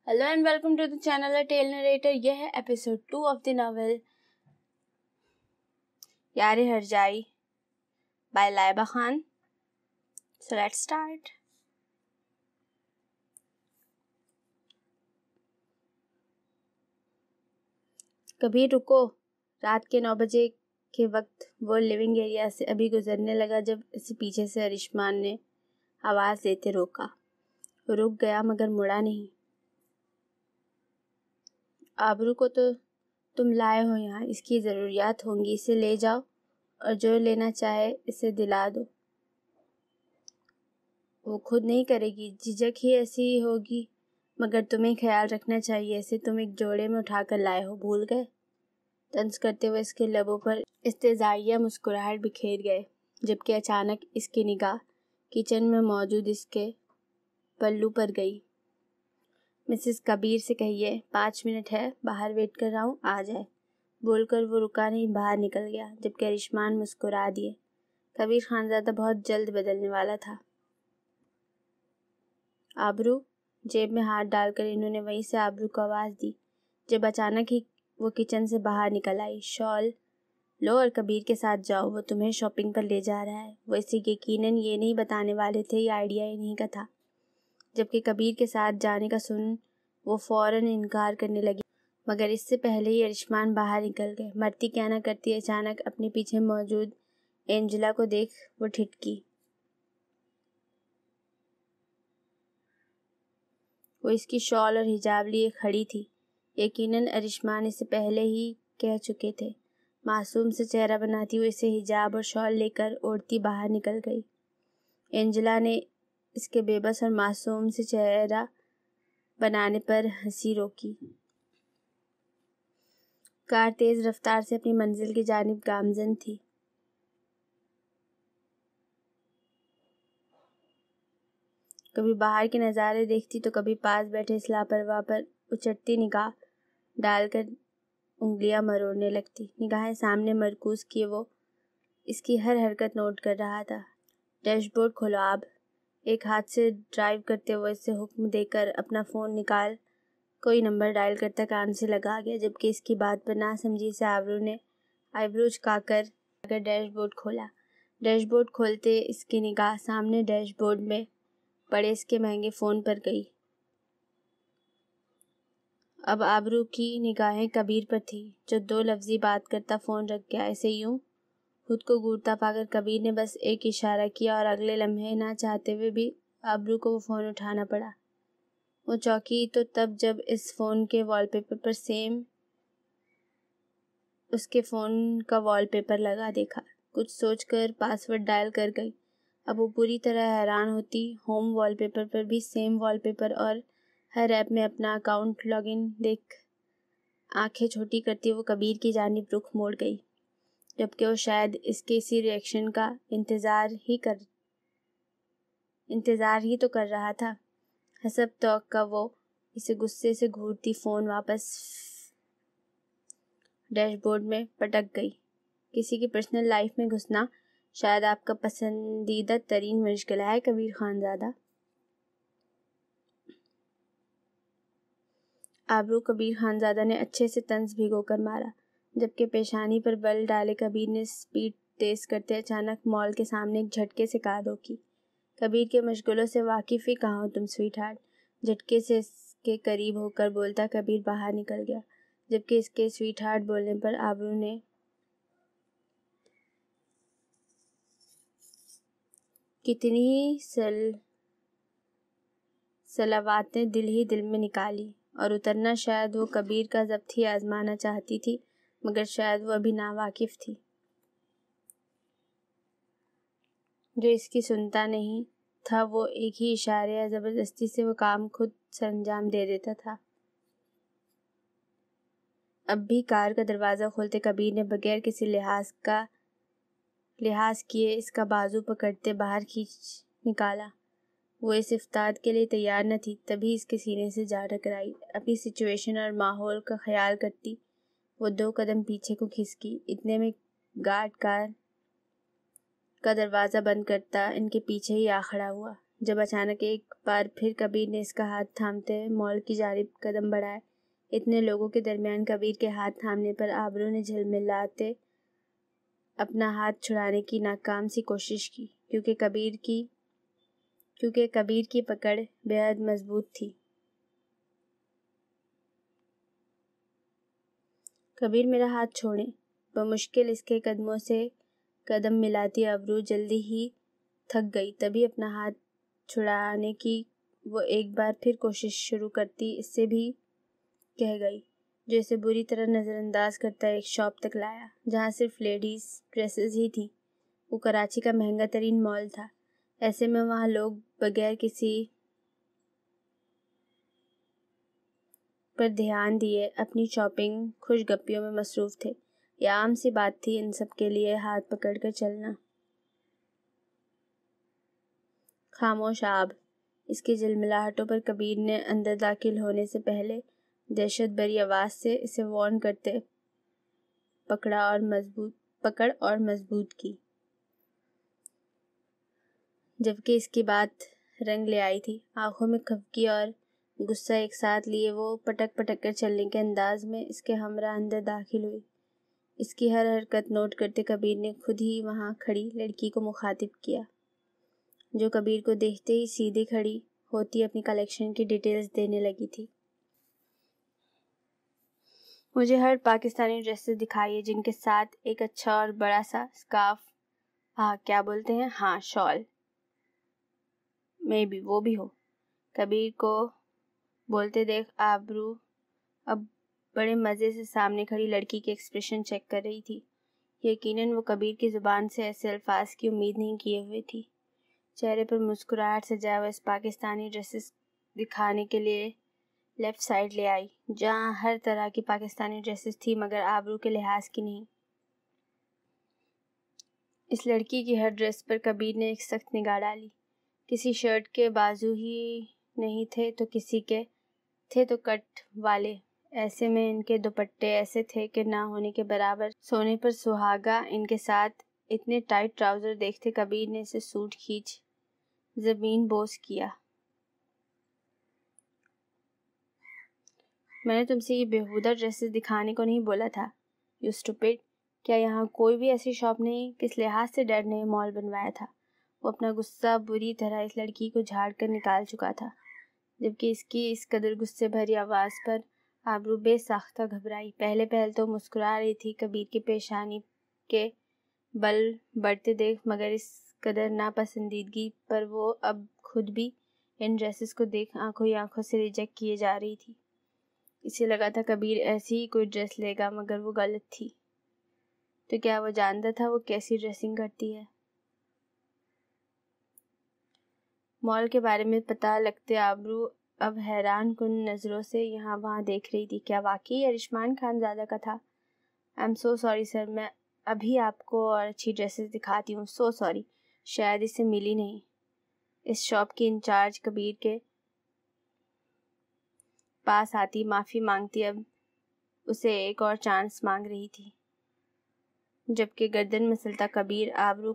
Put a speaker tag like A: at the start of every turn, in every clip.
A: Hello and welcome to the channel A Tale Narrator. یہ ہے episode 2 of the novel یار ہرجائی by Laiba Khan. So let's start. کبھی رکو. رات کے 9 بجے کے وقت وہ لیونگ ایریا سے ابھی گزرنے لگا جب اسے پیچھے سے ارشمان نے آواز دیتے روکا. وہ رک گیا مگر مڑا نہیں. آبرو کو تو تم لائے ہو یہاں، اس کی ضروریات ہوں گی، اسے لے جاؤ اور جو لینا چاہے اسے دلا دو. وہ خود نہیں کرے گی، جھجک ہی ایسی ہوگی، مگر تمہیں خیال رکھنا چاہیے، اسے تم ایک جوڑے میں اٹھا کر لائے ہو، بھول گئے؟ طنز کرتے ہوئے اس کے لبوں پر استہزائیہ مسکراہٹ بکھیر گئے، جبکہ اچانک اس کی نگاہ کچن میں موجود اس کے پلو پر گئی. مسز کبیر سے کہیے 5 منٹ ہے، باہر ویٹ کر رہا ہوں، آ جائے. بول کر وہ رکا نہیں، باہر نکل گیا، جبکہ ارشمان مسکرا دیے. کبیر خانزادہ بہت جلد بدلنے والا تھا. آبرو. جیب میں ہاتھ ڈال کر انہوں نے وہیں سے آبرو کو آواز دی، جب اچانک ہی وہ کچن سے باہر نکل آئی. شال لو اور کبیر کے ساتھ جاؤ، وہ تمہیں شاپنگ پر لے جا رہا ہے. وہ اسے یقیناً یہ نہیں بتانے والے تھے، یہ آئیڈیا انہیں کا تھا. جبکہ کبیر کے ساتھ جانے کا سن وہ فوراً انکار کرنے لگی، مگر اس سے پہلے ہی ارشمان باہر نکل گئے. مرتی کیا نہ کرتی، اچانک اپنے پیچھے موجود اینجلا کو دیکھ وہ ٹھٹکی. وہ اس کی شال اور حجاب لیے کھڑی تھی. یقیناً ارشمان اسے پہلے ہی کہہ چکے تھے. معصوم سے چہرہ بناتی وہ اسے حجاب اور شال لے کر اوڑھتی باہر نکل گئی. اینجلا نے اس کے بے بس اور معصوم سے چہرہ بنانے پر ہنسی روکی. کار تیز رفتار سے اپنی منزل کی جانب گامزن تھی. کبھی باہر کے نظارے دیکھتی تو کبھی پاس بیٹھے اس لاپرواہ پر اچٹتی نگاہ ڈال کر انگلیاں مروڑنے لگتی. نگاہیں سامنے مرکوز کیے وہ اس کی ہر حرکت نوٹ کر رہا تھا. ڈیش بورڈ کھولو آب. ایک ہاتھ سے ڈرائیو کرتے ہوئے اسے حکم دے کر اپنا فون نکال کوئی نمبر ڈائل کرتا کان سے لگا گیا، جبکہ اس کی بات پر نہ سمجھی سے آبرو نے آئیبرو جھکا کر ڈیش بورڈ کھولا. ڈیش بورڈ کھولتے اس کی نگاہ سامنے ڈیش بورڈ میں پڑے اس کے مہنگے فون پر گئی. اب آبرو کی نگاہیں کبیر پر تھی، جو 2 لفظی بات کرتا فون رکھ گیا. اسے یوں خود کو گھورتا پا کر کبیر نے بس ایک اشارہ کیا اور اگلے لمحے نہ چاہتے ہوئے بھی آبرو کو وہ فون اٹھانا پڑا. وہ چونکی تو تب جب اس فون کے وال پیپر پر سیم اس کے فون کا وال پیپر لگا دیکھا. کچھ سوچ کر پاس ورڈ ڈائل کر گئی. اب وہ پوری طرح حیران ہوتی. ہوم وال پیپر پر بھی سیم وال پیپر اور ہر ایپ میں اپنا اکاؤنٹ لاگ ان دیکھ آنکھیں چھوٹی کرتی وہ کبیر کی جانب رخ موڑ گئی، جبکہ وہ شاید اس کے اسی ری ایکشن کا انتظار ہی تو کر رہا تھا. حسب توقع وہ اسے غصے سے گھورتی فون واپس ڈیش بورڈ میں پٹک گئی. کسی کی پرسنل لائف میں گھسنا شاید آپ کا پسندیدہ ترین مشغلہ ہے کبیر خانزادہ. آبرو کبیر خانزادہ نے اچھے سے طنز بھگو کر مارا، جبکہ پیشانی پر بل ڈالے کبیر نے سپیڈ تیز کرتے اچانک مال کے سامنے ایک جھٹکے سے کار روکی. کبیر کے مشغلوں سے واقف ہی کہاں ہو تم سویٹ ہارٹ. جھٹکے سے اس کے قریب ہو کر بولتا کبیر باہر نکل گیا، جبکہ اس کے سویٹ ہارٹ بولنے پر آبرو نے کتنی ہی صلواتیں دل ہی دل میں نکالی، اور اترنا شاید وہ کبیر کا ضبط ہی آزمانا چاہتی تھی، مگر شاید وہ ابھی ناواقف تھی، جو اس کی سنتا نہیں تھا. وہ ایک ہی اشارے یا زبردستی سے وہ کام خود سرانجام دے دیتا تھا. اب بھی کار کا دروازہ کھولتے کبیر نے بغیر کسی لحاظ کیے اس کا بازو پکڑتے باہر کھینچ نکالا. وہ اس افتاد کے لیے تیار نہ تھی، تبھی اس کے سینے سے جا ٹکرائی. اپنی سچویشن اور ماحول کا خیال کرتی وہ 2 قدم پیچھے کو کھسکی. اتنے میں گارڈ کار کا دروازہ بند کرتا ان کے پیچھے ہی آ کھڑا ہوا. جب اچانک ایک بار پھر کبیر نے اس کا ہاتھ تھامتے مال کی جانب قدم بڑھائے۔ اتنے لوگوں کے درمیان کبیر کے ہاتھ تھامنے پر آبرو نے جھلملاتے اپنا ہاتھ چھڑانے کی ناکام سی کوشش کی، کیونکہ کبیر کی پکڑ بے حد مضبوط تھی۔ کبیر میرا ہاتھ چھوڑیں، بمشکل اس کے قدموں سے قدم ملاتی آبرو جلدی ہی تھک گئی۔ تبھی اپنا ہاتھ چھڑانے کی وہ ایک بار پھر کوشش شروع کرتی اس سے بھی کہہ گئی، جو اسے بری طرح نظر انداز کرتا ایک شاپ تک لایا جہاں صرف لیڈیز ڈریسز ہی تھی۔ وہ کراچی کا مہنگا ترین مال تھا، ایسے میں وہاں لوگ بغیر کسی پر دھیان دیے اپنی شاپنگ خوش گپیوں میں مصروف تھے۔ یہ عام سی بات تھی ان سب کے لیے ہاتھ پکڑ کر چلنا۔ خاموش آب، اس کی جھلملاہٹوں پر کبیر نے اندر داخل ہونے سے پہلے دہشت بھری آواز سے اسے وارن کرتے پکڑ اور مضبوط کی، جبکہ اس کی بات رنگ لے آئی تھی۔ آنکھوں میں خفگی اور غصہ ایک ساتھ لیے وہ پٹک پٹک کر چلنے کے انداز میں اس کے ہمراہ اندر داخل ہوئی۔ اس کی ہر حرکت نوٹ کرتے کبیر نے خود ہی وہاں کھڑی لڑکی کو مخاطب کیا، جو کبیر کو دیکھتے ہی سیدھی کھڑی ہوتی اپنی کلیکشن کی ڈیٹیلز دینے لگی تھی۔ مجھے ہر پاکستانی ڈریسز دکھائیے جن کے ساتھ ایک اچھا اور بڑا سا اسکارف، کیا بولتے ہیں، شال میں بھی وہ بھی ہو۔ کبیر کو بولتے دیکھ آبرو اب بڑے مزے سے سامنے کھڑی لڑکی کے ایکسپریشن چیک کر رہی تھی۔ یقیناً وہ کبیر کی زبان سے ایسے الفاظ کی امید نہیں کیے ہوئے تھی۔ چہرے پر مسکراہٹ سجائے وہ اس پاکستانی ڈریسز دکھانے کے لیے لیفٹ سائڈ لے آئی، جہاں ہر طرح کی پاکستانی ڈریسز تھی مگر آبرو کے لحاظ کی نہیں۔ اس لڑکی کی ہر ڈریس پر کبیر نے ایک سخت نگاہ ڈالی۔ کسی شرٹ کے بازو ہی نہیں تھے تو کسی کے تھے تو کٹ والے، ایسے میں ان کے دوپٹے ایسے تھے کہ نہ ہونے کے برابر، سونے پر سہاگا۔ ان کے ساتھ اتنے ٹائٹ ٹراؤزر دیکھتے کبیر نے اسے سوٹ کھینچ زمین بوس کیا۔ میں نے تم سے یہ بیہودہ ڈریسز دکھانے کو نہیں بولا تھا، یو اسٹوپڈ۔ کیا یہاں کوئی بھی ایسی شاپ نہیں؟ کس لحاظ سے ڈیڈ نے یہ مال بنوایا تھا؟ وہ اپنا غصہ بری طرح اس لڑکی کو جھاڑ کر نکال چکا تھا، جبکہ اس کی اس قدر غصے بھری آواز پر آبرو بے ساختہ گھبرائی۔ پہل تو مسکرا رہی تھی کبیر کی پیشانی کے بل بڑھتے دیکھ، مگر اس قدر ناپسندیدگی پر وہ اب خود بھی ان ڈریسز کو دیکھ آنکھوں ہی آنکھوں سے ریجیکٹ کیے جا رہی تھی۔ اسے لگا تھا کبیر ایسی ہی کوئی ڈریس لے گا، مگر وہ غلط تھی۔ تو کیا وہ جانتا تھا وہ کیسی ڈریسنگ کرتی ہے؟ مال کے بارے میں پتہ لگتے آبرو اب حیران کن نظروں سے یہاں وہاں دیکھ رہی تھی۔ کیا واقعی یہ رشمان خان زادہ کا تھا؟ I'm so sorry سر، میں ابھی آپ کو اور اچھی ڈریسز دکھاتی ہوں۔ so sorry، شاید اسے ملی نہیں۔ اس شاپ کی انچارج کبیر کے پاس آتی معافی مانگتی اب اسے ایک اور چانس مانگ رہی تھی، جبکہ گردن مسلتا کبیر آبرو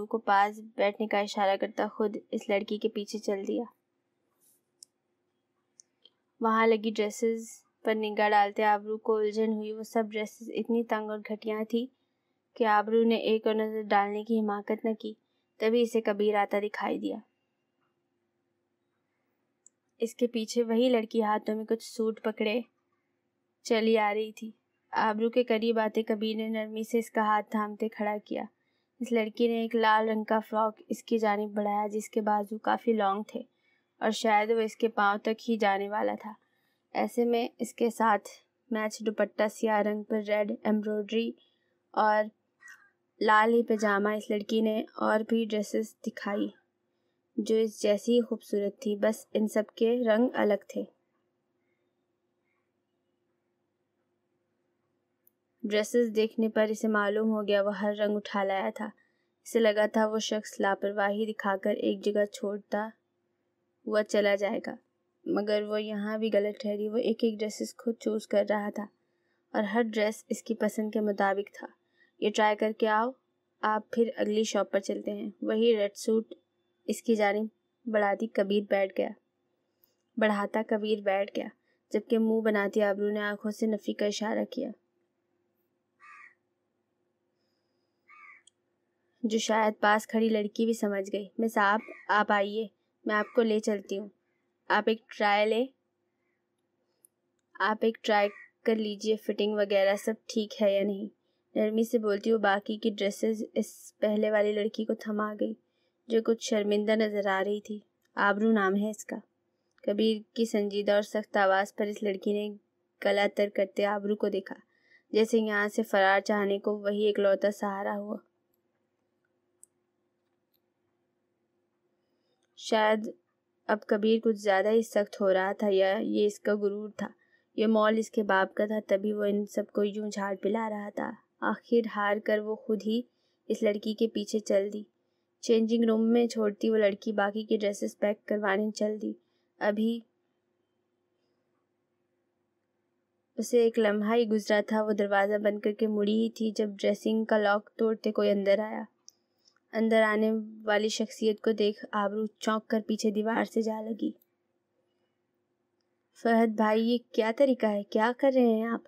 A: کو پاس بیٹھنے کا اشارہ کرتا خود اس لڑکی کے پیچھے چل دیا۔ وہاں لگی ڈریسز پر نگاہ ڈالتے آبرو کو الجھن ہوئی۔ وہ سب ڈریسز اتنی تنگ اور گھٹیا تھی کہ آبرو نے ایک اور نظر ڈالنے کی حماقت نہ کی۔ تبھی اسے کبیر آتا دکھائی دیا۔ اس کے پیچھے وہی لڑکی ہاتھوں میں کچھ سوٹ پکڑے چلی آ رہی تھی۔ آبرو کے قریب آتے کبیر نے نرمی سے اس کا ہاتھ تھامتے کھڑا کیا۔ اس لڑکی نے ایک لال رنگ کا فراک اس کی جانب بڑھایا جس کے بازو کافی لانگ تھے اور شاید وہ اس کے پاؤں تک ہی جانے والا تھا۔ ایسے میں اس کے ساتھ میچ دوپٹہ سیاہ رنگ پر ریڈ ایمبرائڈری اور لال ہی پاجامہ۔ اس لڑکی نے اور بھی ڈریسز دکھائی جو اس جیسی ہی خوبصورت تھی، بس ان سب کے رنگ الگ تھے۔ ڈریسز دیکھنے پر اسے معلوم ہو گیا وہ ہر رنگ اٹھا لایا تھا۔ اسے لگا تھا وہ شخص لاپرواہی دکھا کر ایک جگہ چھوڑتا ہوا چلا جائے گا، مگر وہ یہاں بھی غلط ٹھہری۔ وہ ایک ایک ڈریسز خود چوز کر رہا تھا اور ہر ڈریس اس کی پسند کے مطابق تھا۔ یہ ٹرائی کر کے آؤ، آپ پھر اگلی شاپ پر چلتے ہیں۔ وہی ریڈ سوٹ اس کی جانب بڑھاتا کبیر بیٹھ گیا، جبکہ منہ بناتی آبرو نے آنکھوں سے نفی کا اشارہ کیا، جو شاید پاس کھڑی لڑکی بھی سمجھ گئی۔ مس آپ آئیے، میں آپ کو لے چلتی ہوں۔ آپ ایک ٹرائی کر لیجئے، فٹنگ وغیرہ سب ٹھیک ہے یا نہیں؟ نرمی سے بولتی وہ باقی کی ڈریسز اس پہلے والی لڑکی کو تھما گئی، جو کچھ شرمندہ نظر آ رہی تھی۔ آبرو نام ہے اس کا۔ کبیر کی سنجیدہ اور سخت آواز پر اس لڑکی نے گلا تر کرتے آبرو کو دیکھا، جیسے یہاں سے فرار چاہنے کو وہی اکلوتا سہارا ہوا۔ شاید اب کبیر کچھ زیادہ ہی سخت ہو رہا تھا، یا یہ اس کا غرور تھا۔ یہ مال اس کے باپ کا تھا، تبھی وہ ان سب کو یوں جھاڑ پلا رہا تھا۔ آخر ہار کر وہ خود ہی اس لڑکی کے پیچھے چل دی۔ چینجنگ روم میں چھوڑتی وہ لڑکی باقی کی ڈریسز پیک کروانے چل دی۔ ابھی اسے ایک لمحہ ہی گزرا تھا، وہ دروازہ بند کر کے مڑی ہی تھی جب ڈریسنگ کا لاک توڑتے کوئی اندر آیا۔ اندر آنے والی شخصیت کو دیکھ آبرو چونک کر پیچھے دیوار سے جا لگی۔ فہد بھائی، یہ کیا طریقہ ہے؟ کیا کر رہے ہیں آپ؟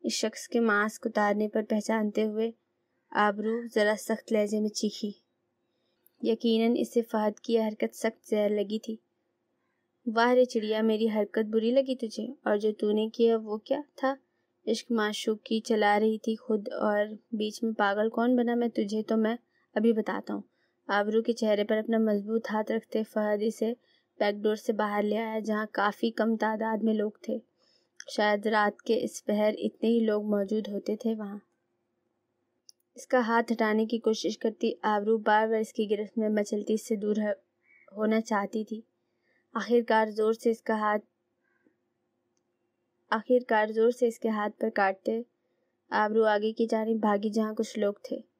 A: اس شخص کے ماسک اتارنے پر پہچانتے ہوئے آبرو ذرا سخت لہجے میں چیخی۔ یقیناً اسے فہد کی یہ حرکت سخت زہر لگی تھی۔ واہ رے چڑیا، میری حرکت بری لگی تجھے؟ اور جو تو نے کیا وہ کیا تھا؟ عشق معشوقی چلا رہی تھی خود، اور بیچ میں پاگل کون بنا میں تجھے؟ تو میں ابھی بتاتا ہوں۔ آبرو کے چہرے پر اپنا مضبوط ہاتھ رکھتے فہد اسے بیک ڈور سے باہر لے آیا، جہاں کافی کم تعداد میں لوگ تھے۔ شاید رات کے اس پہر اتنے ہی لوگ موجود ہوتے تھے وہاں۔ اس کا ہاتھ ہٹانے کی کوشش کرتی آبرو بار بار اس کی گرفت میں مچلتی اس سے دور ہونا چاہتی تھی۔ آخرکار زور سے اس کے ہاتھ پر کاٹتے آبرو آگے کی جانب بھاگی، جہاں کچھ لوگ تھے۔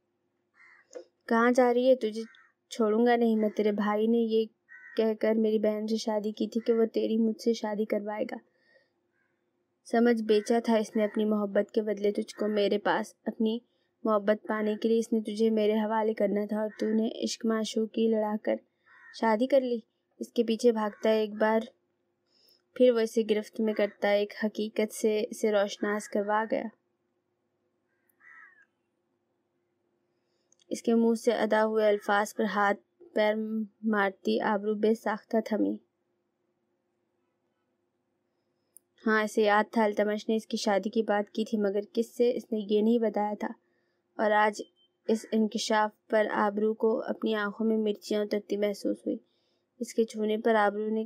A: کہاں جا رہی ہے؟ تجھے چھوڑوں گا نہیں میں۔ تیرے بھائی نے یہ کہہ کر میری بہن سے شادی کی تھی کہ وہ تیری مجھ سے شادی کروائے گا۔ سمجھ بیچا تھا اس نے اپنی محبت کے بدلے تجھ کو میرے پاس۔ اپنی محبت پانے کے لیے اس نے تجھے میرے حوالے کرنا تھا، اور تو نے عشق معشوقی لڑا کر شادی کر لی۔ اس کے پیچھے بھاگتا ہے، ایک بار پھر وہ اسے گرفت میں کرتا ایک حقیقت سے اسے روشناس کروا گیا۔ اس کے منہ سے ادا ہوئے الفاظ پر ہاتھ پیر مارتی آبرو بے ساختہ تھمی۔ ہاں، اسے یاد تھا التمش نے اس کی شادی کی بات کی تھی، مگر کس سے اس نے یہ نہیں بتایا تھا۔ اور آج اس انکشاف پر آبرو کو اپنی آنکھوں میں مرچیاں اترتی محسوس ہوئی۔ اس کے چھونے پر آبرو نے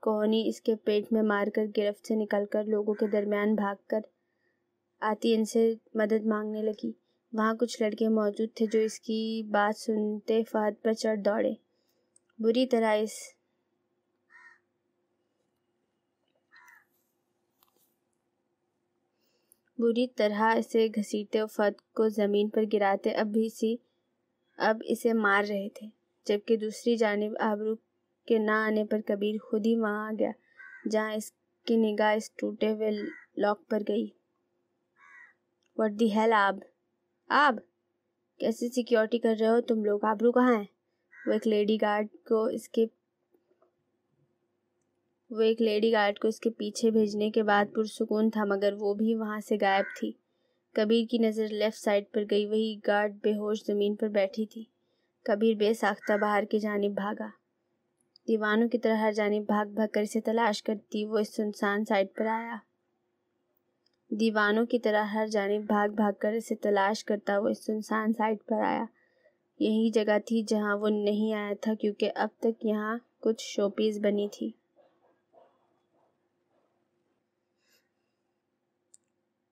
A: کوہنی اس کے پیٹ میں مار کر گرفت سے نکل کر لوگوں کے درمیان بھاگ کر آتی ان سے مدد مانگنے لگی۔ وہاں کچھ لڑکے موجود تھے جو اس کی بات سنتے فہد پر چڑھ دوڑے، بری طرح اسے گھسیٹتے اور فہد کو زمین پر گراتے اب اسے مار رہے تھے، جبکہ دوسری جانب آبرو کے نہ آنے پر کبیر خود ہی وہاں آ گیا، جہاں اس کی نگاہ اس ٹوٹے ہوئے لاک پر گئی۔ واٹ دی ہیل آپ کیسی سیکیورٹی کر رہے ہو تم لوگ؟ آبرو کہاں ہے؟ وہ ایک لیڈی گارڈ کو اس کے پیچھے بھیجنے کے بعد پرسکون تھا، مگر وہ بھی وہاں سے غائب تھی۔ کبیر کی نظر لیفٹ سائڈ پر گئی، وہی گارڈ بے ہوش زمین پر بیٹھی تھی۔ کبیر بے ساختہ باہر کی جانب بھاگا۔ دیوانوں کی طرح ہر جانب بھاگ کر اسے تلاش کرتا وہ اس سنسان سائٹ پر آیا۔ یہی جگہ تھی جہاں وہ نہیں آیا تھا، کیونکہ اب تک یہاں کچھ شو پیس بنی تھی۔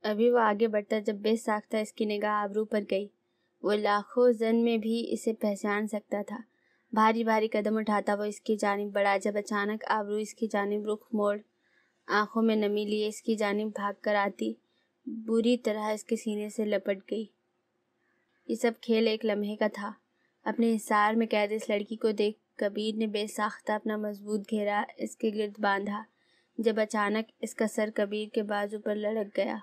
A: ابھی وہ آگے بڑھتا جب بے ساختہ اس کی نگاہ آبرو پر گئی۔ وہ لاکھوں زن میں بھی اسے پہچان سکتا تھا۔ بھاری بھاری قدم اٹھاتا وہ اس کی جانب بڑھا، جب اچانک آبرو اس کی جانب رخ موڑ آنکھوں میں نمی لیے اس کی جانب بھاگ کر آتی بری طرح اس کے سینے سے لپٹ گئی۔ یہ سب کھیل ایک لمحے کا تھا۔ اپنے حصار میں قید اس لڑکی کو دیکھ کبیر نے بے ساختہ اپنا مضبوط گھیرا اس کے گرد باندھا، جب اچانک اس کا سر کبیر کے بازو پر لڑک گیا۔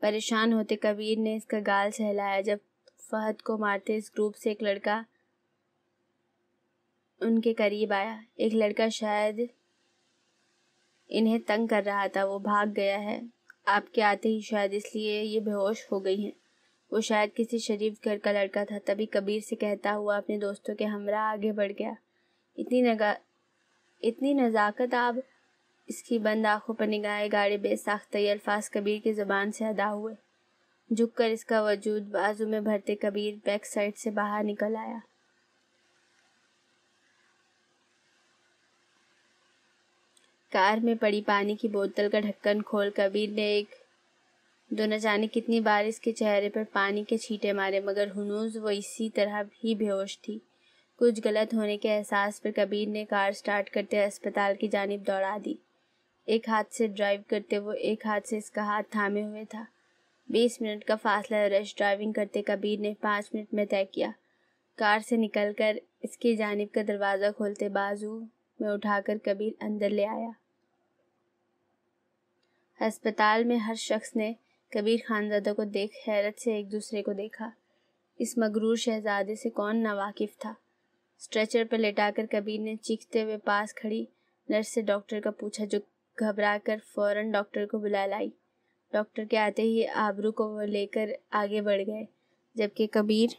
A: پریشان ہوتے کبیر نے اس کا گال سہلایا جب فہد کو مارتے اس گروپ سے ایک لڑکا ان کے قریب آیا۔ ایک لڑکا شاید انہیں تنگ کر رہا تھا، وہ بھاگ گیا ہے آپ کے آتے ہی، شاید اس لیے یہ بے ہوش ہو گئی ہیں۔ وہ شاید کسی شریف گھر کا لڑکا تھا۔ تبھی کبیر سے کہتا ہوا اپنے دوستوں کے ہمراہ آگے بڑھ گیا۔ اتنی نزاکت آب اس کی بند آنکھوں پر نگاہیں گاڑے بے ساختہ یہ الفاظ کبیر کی زبان سے ادا ہوئے۔ جھک کر اس کا وجود بازو میں بھرتے کبیر بیک سائڈ سے باہر نکل آیا۔ کار میں پڑی پانی کی بوتل کا ڈھکن کھول کبیر نے ایک دو نہ جانے کتنی بار اس کے چہرے پر پانی کے چھینٹے مارے، مگر ہنوز وہ اسی طرح ہی بے ہوش تھی۔ کچھ غلط ہونے کے احساس پر کبیر نے کار سٹارٹ کرتے اسپتال کی جانب دوڑا دی۔ ایک ہاتھ سے ڈرائیو کرتے وہ ایک ہاتھ سے اس کا ہاتھ تھامے ہوئے تھا۔ 20 منٹ کا فاصلہ رش ڈرائیونگ کرتے کبیر نے 5 منٹ میں طے کیا۔ کار سے نکل کر اس کی جانب کا دروازہ کھولتے بازو میں اٹھا کر کبیر اندر لے آیا۔ ہسپتال میں ہر شخص نے کبیر خانزادہ کو دیکھ حیرت سے ایک دوسرے کو دیکھا۔ اس مغرور شہزادے سے کون ناواقف تھا؟ اسٹریچر پر لٹا کر کبیر نے چیختے ہوئے پاس کھڑی نرس سے ڈاکٹر کا پوچھا، جو گھبرا کر فوراً ڈاکٹر کو بلا لائی۔ ڈاکٹر کے آتے ہی آبرو کو وہ لے کر آگے بڑھ گئے، جبکہ کبیر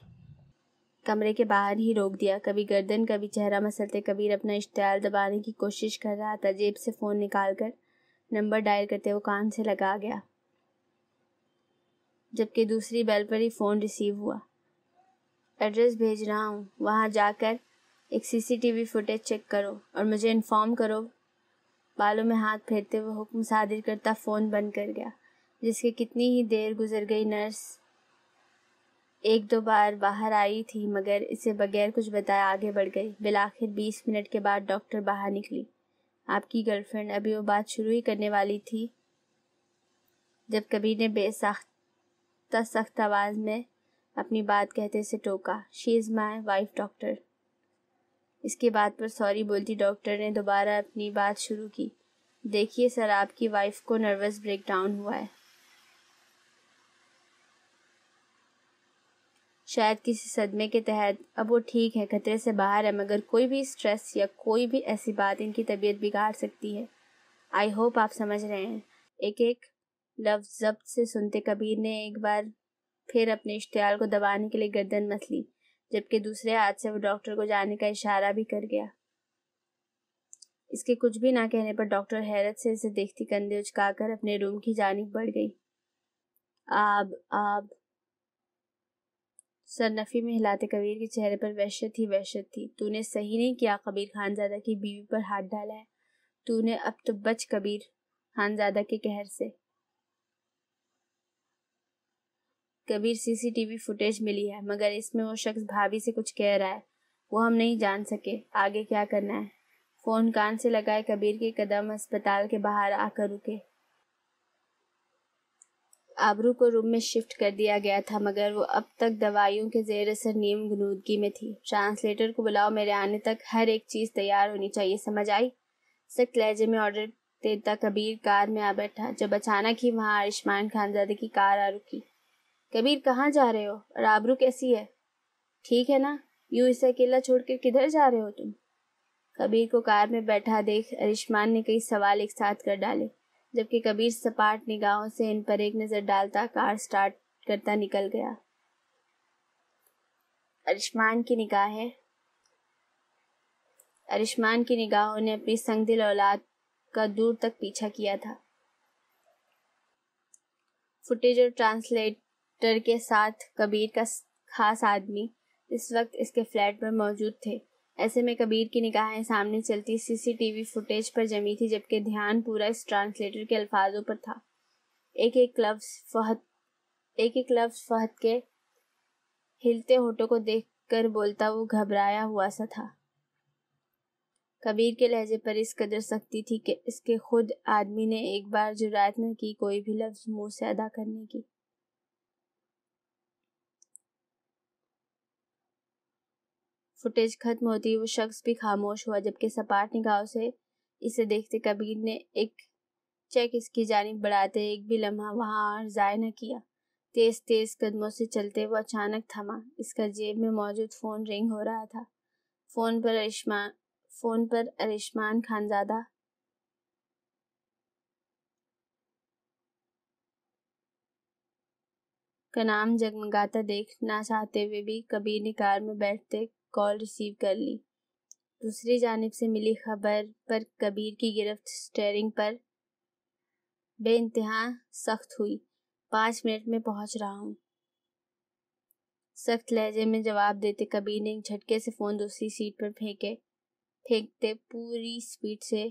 A: کمرے کے باہر ہی روک دیا۔ کبھی گردن کبھی چہرہ مسلتے کبیر اپنا اشتعال دبانے کی کوشش کر رہا تھا۔ جیب سے فون نکال کر نمبر ڈائل کرتے وہ کان سے لگا گیا، جبکہ دوسری بیل پر ہی فون ریسیو ہوا۔ ایڈریس بھیج رہا ہوں، وہاں جا کر ایک CCTV فوٹیج چیک کرو اور مجھے انفارم کرو۔ بالوں میں ہاتھ پھیرتے ہوئے حکم صادر کرتا فون بند کر گیا۔ جس کے کتنی ہی دیر گزر گئی، نرس ایک دو بار باہر آئی تھی مگر اسے بغیر کچھ بتائے آگے بڑھ گئی۔ بالآخر 20 منٹ کے بعد ڈاکٹر باہر نکلی۔ آپ کی گرل فرینڈ، ابھی وہ بات شروع ہی کرنے والی تھی جب کبیر نے بے سخت آواز میں اپنی بات کہتے سے ٹوکا، شی از مائی وائف ڈاکٹر۔ اس کی بات پر سوری بولتی ڈاکٹر نے دوبارہ اپنی بات شروع کی، دیکھیے سر، آپ کی وائف کو نروس بریک ڈاؤن ہوا ہے۔ شاید کسی صدمے کے تحت، اب وہ ٹھیک ہے، خطرے سے باہر ہے، مگر کوئی بھی سٹریس یا کوئی بھی ایسی بات ان کی طبیعت بگاڑ سکتی ہے۔ آئی ہوپ آپ سمجھ رہے ہیں۔ ایک ایک لفظ ضبط سے سنتے کبیر نے ایک بار پھر اپنے اشتعال کو دبانے کے لیے گردن مت لی، جبکہ دوسرے ہاتھ سے وہ ڈاکٹر کو جانے کا اشارہ بھی کر گیا۔ اس کے کچھ بھی نہ کہنے پر ڈاکٹر حیرت سے اسے دیکھتی کندھے اچکا کر اپنے روم کی جانب بڑھ گئی۔ آب سر نفی میں ہلاتے کبیر کے چہرے پر وحشت ہی وحشت تھی۔ تو نے صحیح نہیں کیا کبیر خانزادہ کی بیوی پر ہاتھ ڈالا ہے۔ تو نے اب تو بچ کبیر خانزادہ کے قہر سے۔ کبیر CCTV فوٹیج ملی ہے، مگر اس میں وہ شخص بھابھی سے کچھ کہہ رہا ہے، وہ ہم نہیں جان سکے آگے کیا کرنا ہے۔ فون کان سے لگائے کبیر کے قدم اسپتال کے باہر آ کر رکے۔ آبرو کو روم میں شفٹ کر دیا گیا تھا، مگر وہ اب تک دوائیوں کے زیر اثر نیم غنودگی میں تھی۔ ٹرانسلیٹر کو بلاؤ، میرے آنے تک ہر ایک چیز تیار ہونی چاہیے، سمجھ آئی؟ سخت لہجے میں آرڈر دیتا کبیر کار میں آ بیٹھا، جب اچانک ہی وہاں آیوشمان خانزادے کی کار آ رکی۔ کبیر کہاں جا رہے ہو؟ اور آبرو کیسی ہے؟ ٹھیک ہے نا؟ یوں اسے اکیلا چھوڑ کر کدھر جا رہے ہو تم؟ کبیر کو کار میں بیٹھا دیکھ آیوشمان نے کئی سوال ایک ساتھ کر ڈالے، جبکہ کبیر سپاٹ نگاہوں سے ان پر ایک نظر ڈالتا کار سٹارٹ کرتا نکل گیا۔ آیوشمان کی نگاہوں نے اپنی سنگ دل اولاد کا دور تک پیچھا کیا تھا۔ فوٹیج اور ٹرانسلیٹر کے ساتھ کبیر کا خاص آدمی اس وقت اس کے فلیٹ پر موجود تھے۔ ایسے میں کبیر کی نگاہیں سامنے چلتی CCTV فوٹیج پر جمی تھی، جبکہ دھیان پورا اس ٹرانسلیٹر کے الفاظوں پر تھا۔ ایک ایک لفظ فہد کے ہلتے ہونٹوں کو دیکھ کر بولتا وہ گھبرایا ہوا سا تھا۔ کبیر کے لہجے پر اس قدر سختی تھی کہ اس کے خود آدمی نے ایک بار جرأت نہ کی کوئی بھی لفظ منہ سے ادا کرنے کی۔ فوٹیج ختم ہوتی وہ شخص بھی خاموش ہوا، جبکہ سپاٹ نگاہوں سے اسے دیکھتے کبیر نے ایک چیک اس کی جانب بڑھاتے ایک بھی لمحہ وہاں اور ضائع نہ کیا۔ تیز تیز قدموں سے چلتے وہ اچانک تھما۔ اس کا جیب میں موجود فون رنگ ہو رہا تھا۔ فون پر ارشمان خانزادہ کا نام جگمگاتا دیکھنا چاہتے ہوئے بھی کبیر نے کار میں بیٹھتے کال ریسیو کر لی۔ دوسری جانب سے ملی خبر پر کبیر کی گرفت سٹیئرنگ پر بے انتہا سخت ہوئی۔ 5 منٹ میں پہنچ رہا ہوں، سخت لہجے میں جواب دیتے کبیر نے ایک جھٹکے سے فون دوسری سیٹ پر پھینکتے پوری سپیڈ سے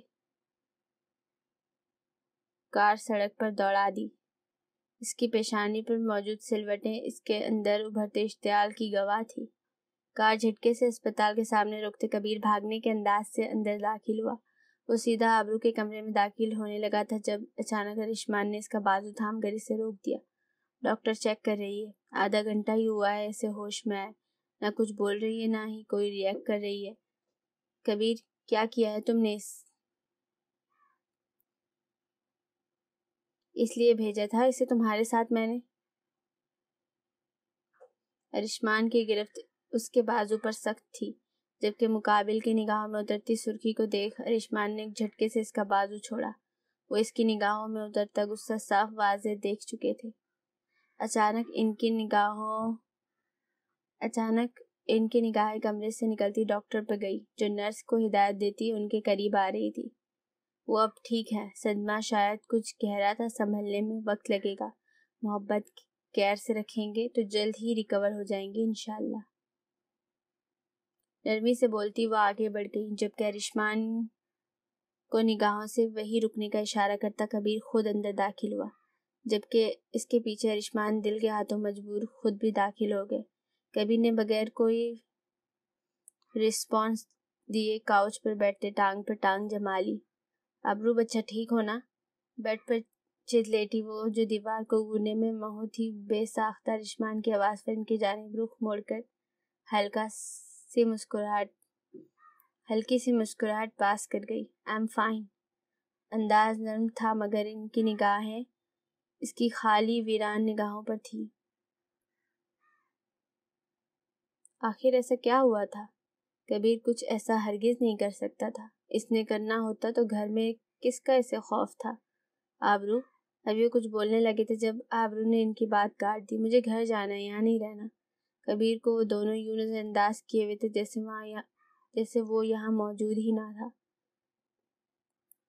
A: کار سڑک پر دوڑا دی۔ اس کی پیشانی پر موجود سلوٹیں اس کے اندر ابھرتے اشتعال کی گواہ تھی۔ کار جھٹکے سے اسپتال کے سامنے روکتے کبیر بھاگنے کے انداز سے اندر داخل ہوا۔ وہ سیدھا آبرو کے کمرے میں داخل ہونے لگا تھا جب اچانک ارشمان نے اس کا بازو تھام کر اسے روک دیا۔ ڈاکٹر چیک کر رہی ہے، آدھا گھنٹہ ہی ہوا ہے اسے ہوش میں آئے، نہ کچھ بول رہی ہے نہ ہی کوئی ریئیکٹ کر رہی ہے۔ کبیر، کیا کیا ہے تم نے؟ اس لیے بھیجا تھا اسے تمہارے ساتھ میں نے۔ ارشمان کی گرفت اس کے بازو پر سخت تھی، جبکہ مقابل کی نگاہوں میں اترتی سرخی کو دیکھ ارشمان نے ایک جھٹکے سے اس کا بازو چھوڑا۔ وہ اس کی نگاہوں میں اترتا غصہ صاف واضح دیکھ چکے تھے۔ اچانک ان کی نگاہیں کمرے سے نکلتی ڈاکٹر پر گئی، جو نرس کو ہدایت دیتی ان کے قریب آ رہی تھی۔ وہ اب ٹھیک ہے، صدمہ شاید کچھ گہرا تھا، سنبھلنے میں وقت لگے گا، محبت کیئر سے رکھیں گے تو جلد ہی ریکور ہو جائیں گے انشاءاللہ۔ نرمی سے بولتی وہ آگے بڑھ گئی، جبکہ ارشمان کو نگاہوں سے وہی رکنے کا اشارہ کرتا کبیر خود اندر داخل ہوا، جبکہ اس کے پیچھے ارشمان دل کے ہاتھوں مجبور خود بھی داخل ہو گئے۔ کبیر نے بغیر کوئی رسپانس دیے کاؤچ پر بیٹھتے ٹانگ پر ٹانگ جما لی۔ آبرو بچہ ٹھیک ہونا؟ بیڈ پر چت لیٹی وہ، جو دیوار کو گھورنے میں مہو تھی بے ساختہ ارشمان کی آواز پر ان کی جانب رخ موڑ کر ہلکی سی مسکراہٹ پاس کر گئی۔ I'm fine۔ انداز نرم تھا مگر ان کی نگاہیں اس کی خالی ویران نگاہوں پر تھی۔ آخر ایسا کیا ہوا تھا؟ کبیر کچھ ایسا ہرگز نہیں کر سکتا تھا۔ اس نے کرنا ہوتا تو گھر میں کس کا اسے خوف تھا؟ آبرو، ابھی وہ کچھ بولنے لگے تھے جب آبرو نے ان کی بات کاٹ دی۔ مجھے گھر جانا ہے، یہاں نہیں رہنا۔ کبیر کو وہ دونوں یوں نظر انداز کیے ہوئے تھے جیسے وہ یہاں موجود ہی نہ تھا،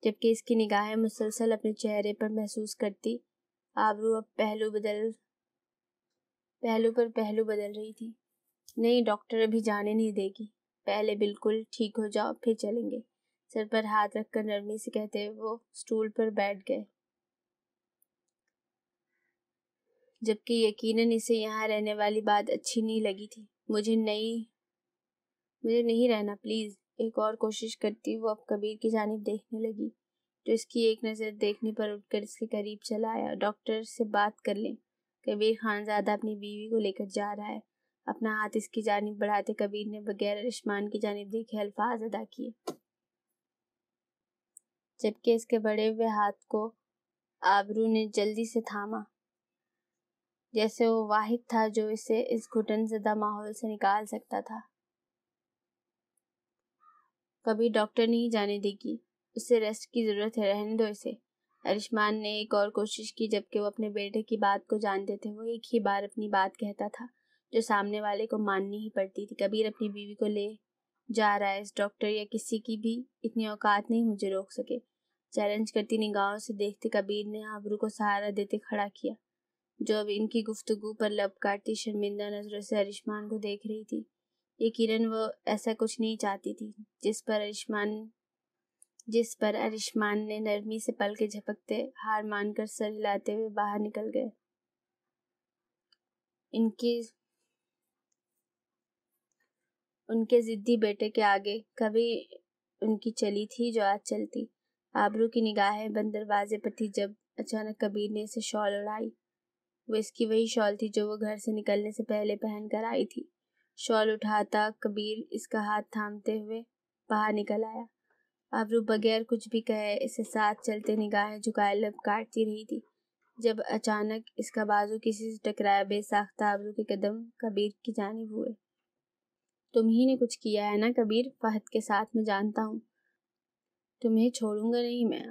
A: جبکہ اس کی نگاہیں مسلسل اپنے چہرے پر محسوس کرتی آبرو اب پہلو پر پہلو بدل رہی تھی۔ نہیں، ڈاکٹر ابھی جانے نہیں دے گی، پہلے بالکل ٹھیک ہو جاؤ پھر چلیں گے، سر پر ہاتھ رکھ کر نرمی سے کہتے وہ سٹول پر بیٹھ گئے، جبکہ یقیناً اسے یہاں رہنے والی بات اچھی نہیں لگی تھی۔ مجھے نہیں رہنا پلیز۔ ایک اور کوشش کرتی وہ اب کبیر کی جانب دیکھنے لگی، جو اس کی ایک نظر دیکھنے پر اٹھ کر اس کے قریب چلا آیا۔ ڈاکٹر سے بات کر لیں، کبیر خانزادہ اپنی بیوی کو لے کر جا رہا ہے۔ اپنا ہاتھ اس کی جانب بڑھاتے کبیر نے بغیر ارشمان کی جانب دیکھے الفاظ ادا کیے، جبکہ اس کے بڑھے ہوئے ہاتھ کو آبرو نے جلدی سے تھاما، جیسے وہ واحد تھا جو اسے اس گھٹن زدہ ماحول سے نکال سکتا تھا۔ کبھی ڈاکٹر نہیں جانے دے گی، اسے ریسٹ کی ضرورت ہے، رہنے دو اسے۔ ارشمان نے ایک اور کوشش کی، جبکہ وہ اپنے بیٹے کی بات کو جانتے تھے۔ وہ ایک ہی بار اپنی بات کہتا تھا جو سامنے والے کو ماننی ہی پڑتی تھی۔ کبیر اپنی بیوی کو لے جا رہا ہے، اس ڈاکٹر یا کسی کی بھی اتنی اوقات نہیں مجھے روک سکے۔ چیلنج کرتی نگاہوں سے دیکھتے کبیر نے آبرو کو سہارا دیتے کھڑا کیا، جو اب ان کی گفتگو پر لب کاٹتی شرمندہ نظروں سے ارشمان کو دیکھ رہی تھی۔ یقیناً وہ ایسا کچھ نہیں چاہتی تھی، جس پر ارشمان نے نرمی سے پلکیں جھپکتے ہار مان کر سر ہلاتے ہوئے باہر نکل گئے۔ ان کے ضدی بیٹے کے آگے کبھی ان کی چلی تھی جو آج چلتی۔ آبرو کی نگاہیں بند دروازے پر تھی جب اچانک کبیر نے اسے شال اڑائی۔ وہ اس کی وہی شال تھی جو وہ گھر سے نکلنے سے پہلے پہن کر آئی تھی۔ شال اٹھاتا کبیر اس کا ہاتھ تھامتے ہوئے باہر نکل آیا۔ آبرو بغیر کچھ بھی کہے اسے ساتھ چلتے نگاہیں جھکائے لب کاٹتی رہی تھی جب اچانک اس کا بازو کسی سے ٹکرایا۔ بے ساختہ آبرو کے قدم کبیر کی جانب ہوئے۔ تم ہی نے کچھ کیا ہے نا کبیر؟ فہد کے ساتھ میں جانتا ہوں، تمہیں چھوڑوں گا نہیں میں۔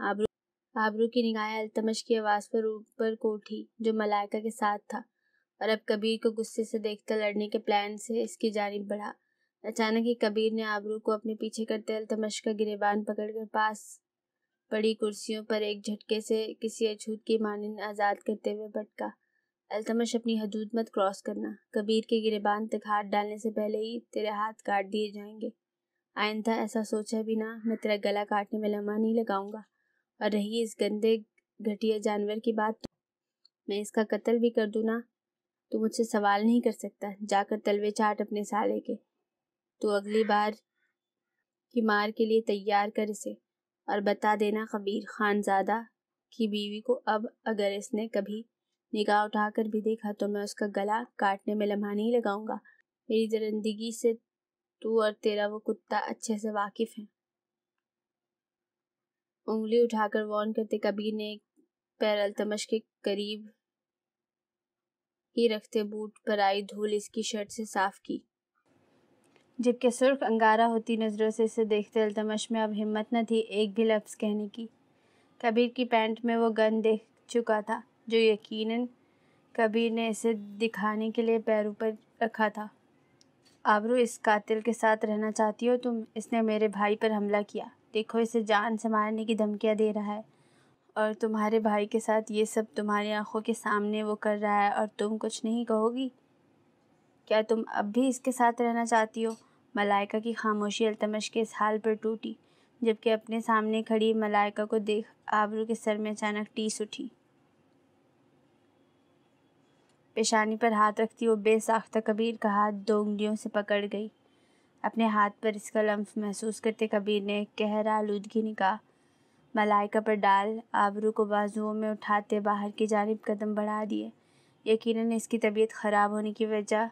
A: آبرو کی نگاہیں التمش کی آواز پر اوپر کو اٹھی جو ملائکہ کے ساتھ تھا اور اب کبیر کو غصے سے دیکھتا لڑنے کے پلان سے اس کی جانب بڑھا۔ اچانک ہی کبیر نے آبرو کو اپنے پیچھے کرتے التمش کا گریبان پکڑ کر پاس پڑی کرسیوں پر ایک جھٹکے سے کسی اچھوت کی مانند آزاد کرتے ہوئے پٹکا۔ التمش اپنی حدود مت کراس کرنا، کبیر کے گریبان تک ہاتھ ڈالنے سے پہلے ہی تیرے ہاتھ کاٹ دیے جائیں گے۔ آئندہ ایسا سوچا بھی نہ، میں تیرا گلا کاٹنے میں لمحہ نہیں لگاؤں گا، اور رہی اس گندے گھٹیا جانور کی بات، میں اس کا قتل بھی کر دوں نا تو مجھ سے سوال نہیں کر سکتا۔ جا کر تلوے چاٹ اپنے سالے کے، تو اگلی بار کی مار کے لیے تیار کر اسے، اور بتا دینا کبیر خانزادہ کی بیوی کو اب اگر اس نے کبھی نگاہ اٹھا کر بھی دیکھا تو میں اس کا گلا کاٹنے میں لمحہ نہیں لگاؤں گا۔ میری درندگی سے تو اور تیرا وہ کتا اچھے سے واقف ہیں۔ انگلی اٹھا کر وارن کرتے کبیر نے ایک پیر التمش کے قریب ہی رکھتے بوٹ پر آئی دھول اس کی شرٹ سے صاف کی، جبکہ سرخ انگارہ ہوتی نظروں سے اسے دیکھتے التمش میں اب ہمت نہ تھی ایک بھی لفظ کہنے کی۔ کبیر کی پینٹ میں وہ گن دیکھ چکا تھا جو یقیناً کبیر نے اسے دکھانے کے لیے پیروں پر رکھا تھا۔ آبرو، اس قاتل کے ساتھ رہنا چاہتی ہو تم؟ اس نے میرے بھائی پر حملہ کیا، دیکھو اسے جان سے مارنے کی دھمکیاں دے رہا ہے، اور تمہارے بھائی کے ساتھ یہ سب تمہاری آنکھوں کے سامنے وہ کر رہا ہے اور تم کچھ نہیں کہو گی؟ کیا تم اب بھی اس کے ساتھ رہنا چاہتی ہو؟ ملائکہ کی خاموشی التمش کے اس حال پر ٹوٹی جبکہ اپنے سامنے کھڑی ملائکہ کو دیکھ آبرو کے سر میں اچانک ٹیس اٹھی۔ پیشانی پر ہاتھ رکھتی وہ بے ساختہ کبیر کا ہاتھ 2 انگلیوں سے پکڑ گئی۔ اپنے ہاتھ پر اس کا لمس محسوس کرتے کبیر نے ایک قہر آلودگی نگاہ ملائکہ پر ڈال آبرو کو بازوؤں میں اٹھاتے باہر کی جانب قدم بڑھا دیے۔ یقیناً اس کی طبیعت خراب ہونے کی وجہ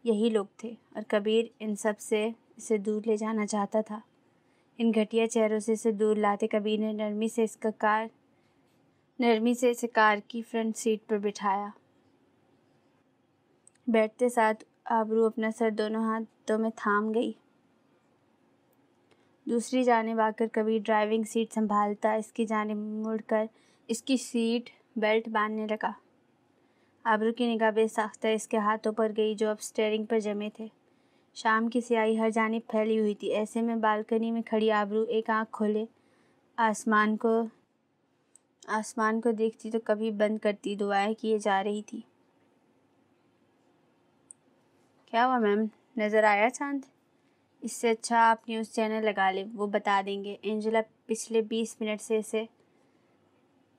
A: یہی لوگ تھے اور کبیر ان سب سے اسے دور لے جانا چاہتا تھا۔ ان گھٹیا چہروں سے اسے دور لاتے کبیر نے نرمی سے اسے کار کی فرنٹ سیٹ پر بٹھایا۔ بیٹھتے ساتھ آبرو اپنا سر دونوں ہاتھوں میں تھام گئی۔ دوسری جانب آ کر کبیر ڈرائیونگ سیٹ سنبھالتا اس کی جانب مڑ کر اس کی سیٹ بیلٹ باندھنے لگا۔ آبرو کی نگاہ بے ساختہ اس کے ہاتھوں پر گئی جو اب سٹیئرنگ پر جمے تھے۔ شام کی سیاہی ہر جانب پھیلی ہوئی تھی، ایسے میں بالکنی میں کھڑی آبرو ایک آنکھ کھولے آسمان کو دیکھتی تو کبھی بند کرتی دعائیں کیے جا رہی تھی۔ کیا ہوا میم؟ نظر آیا چاند؟ اس سے اچھا آپ نیوز چینل لگا لیں، وہ بتا دیں گے۔ اینجلا پچھلے 20 منٹ سے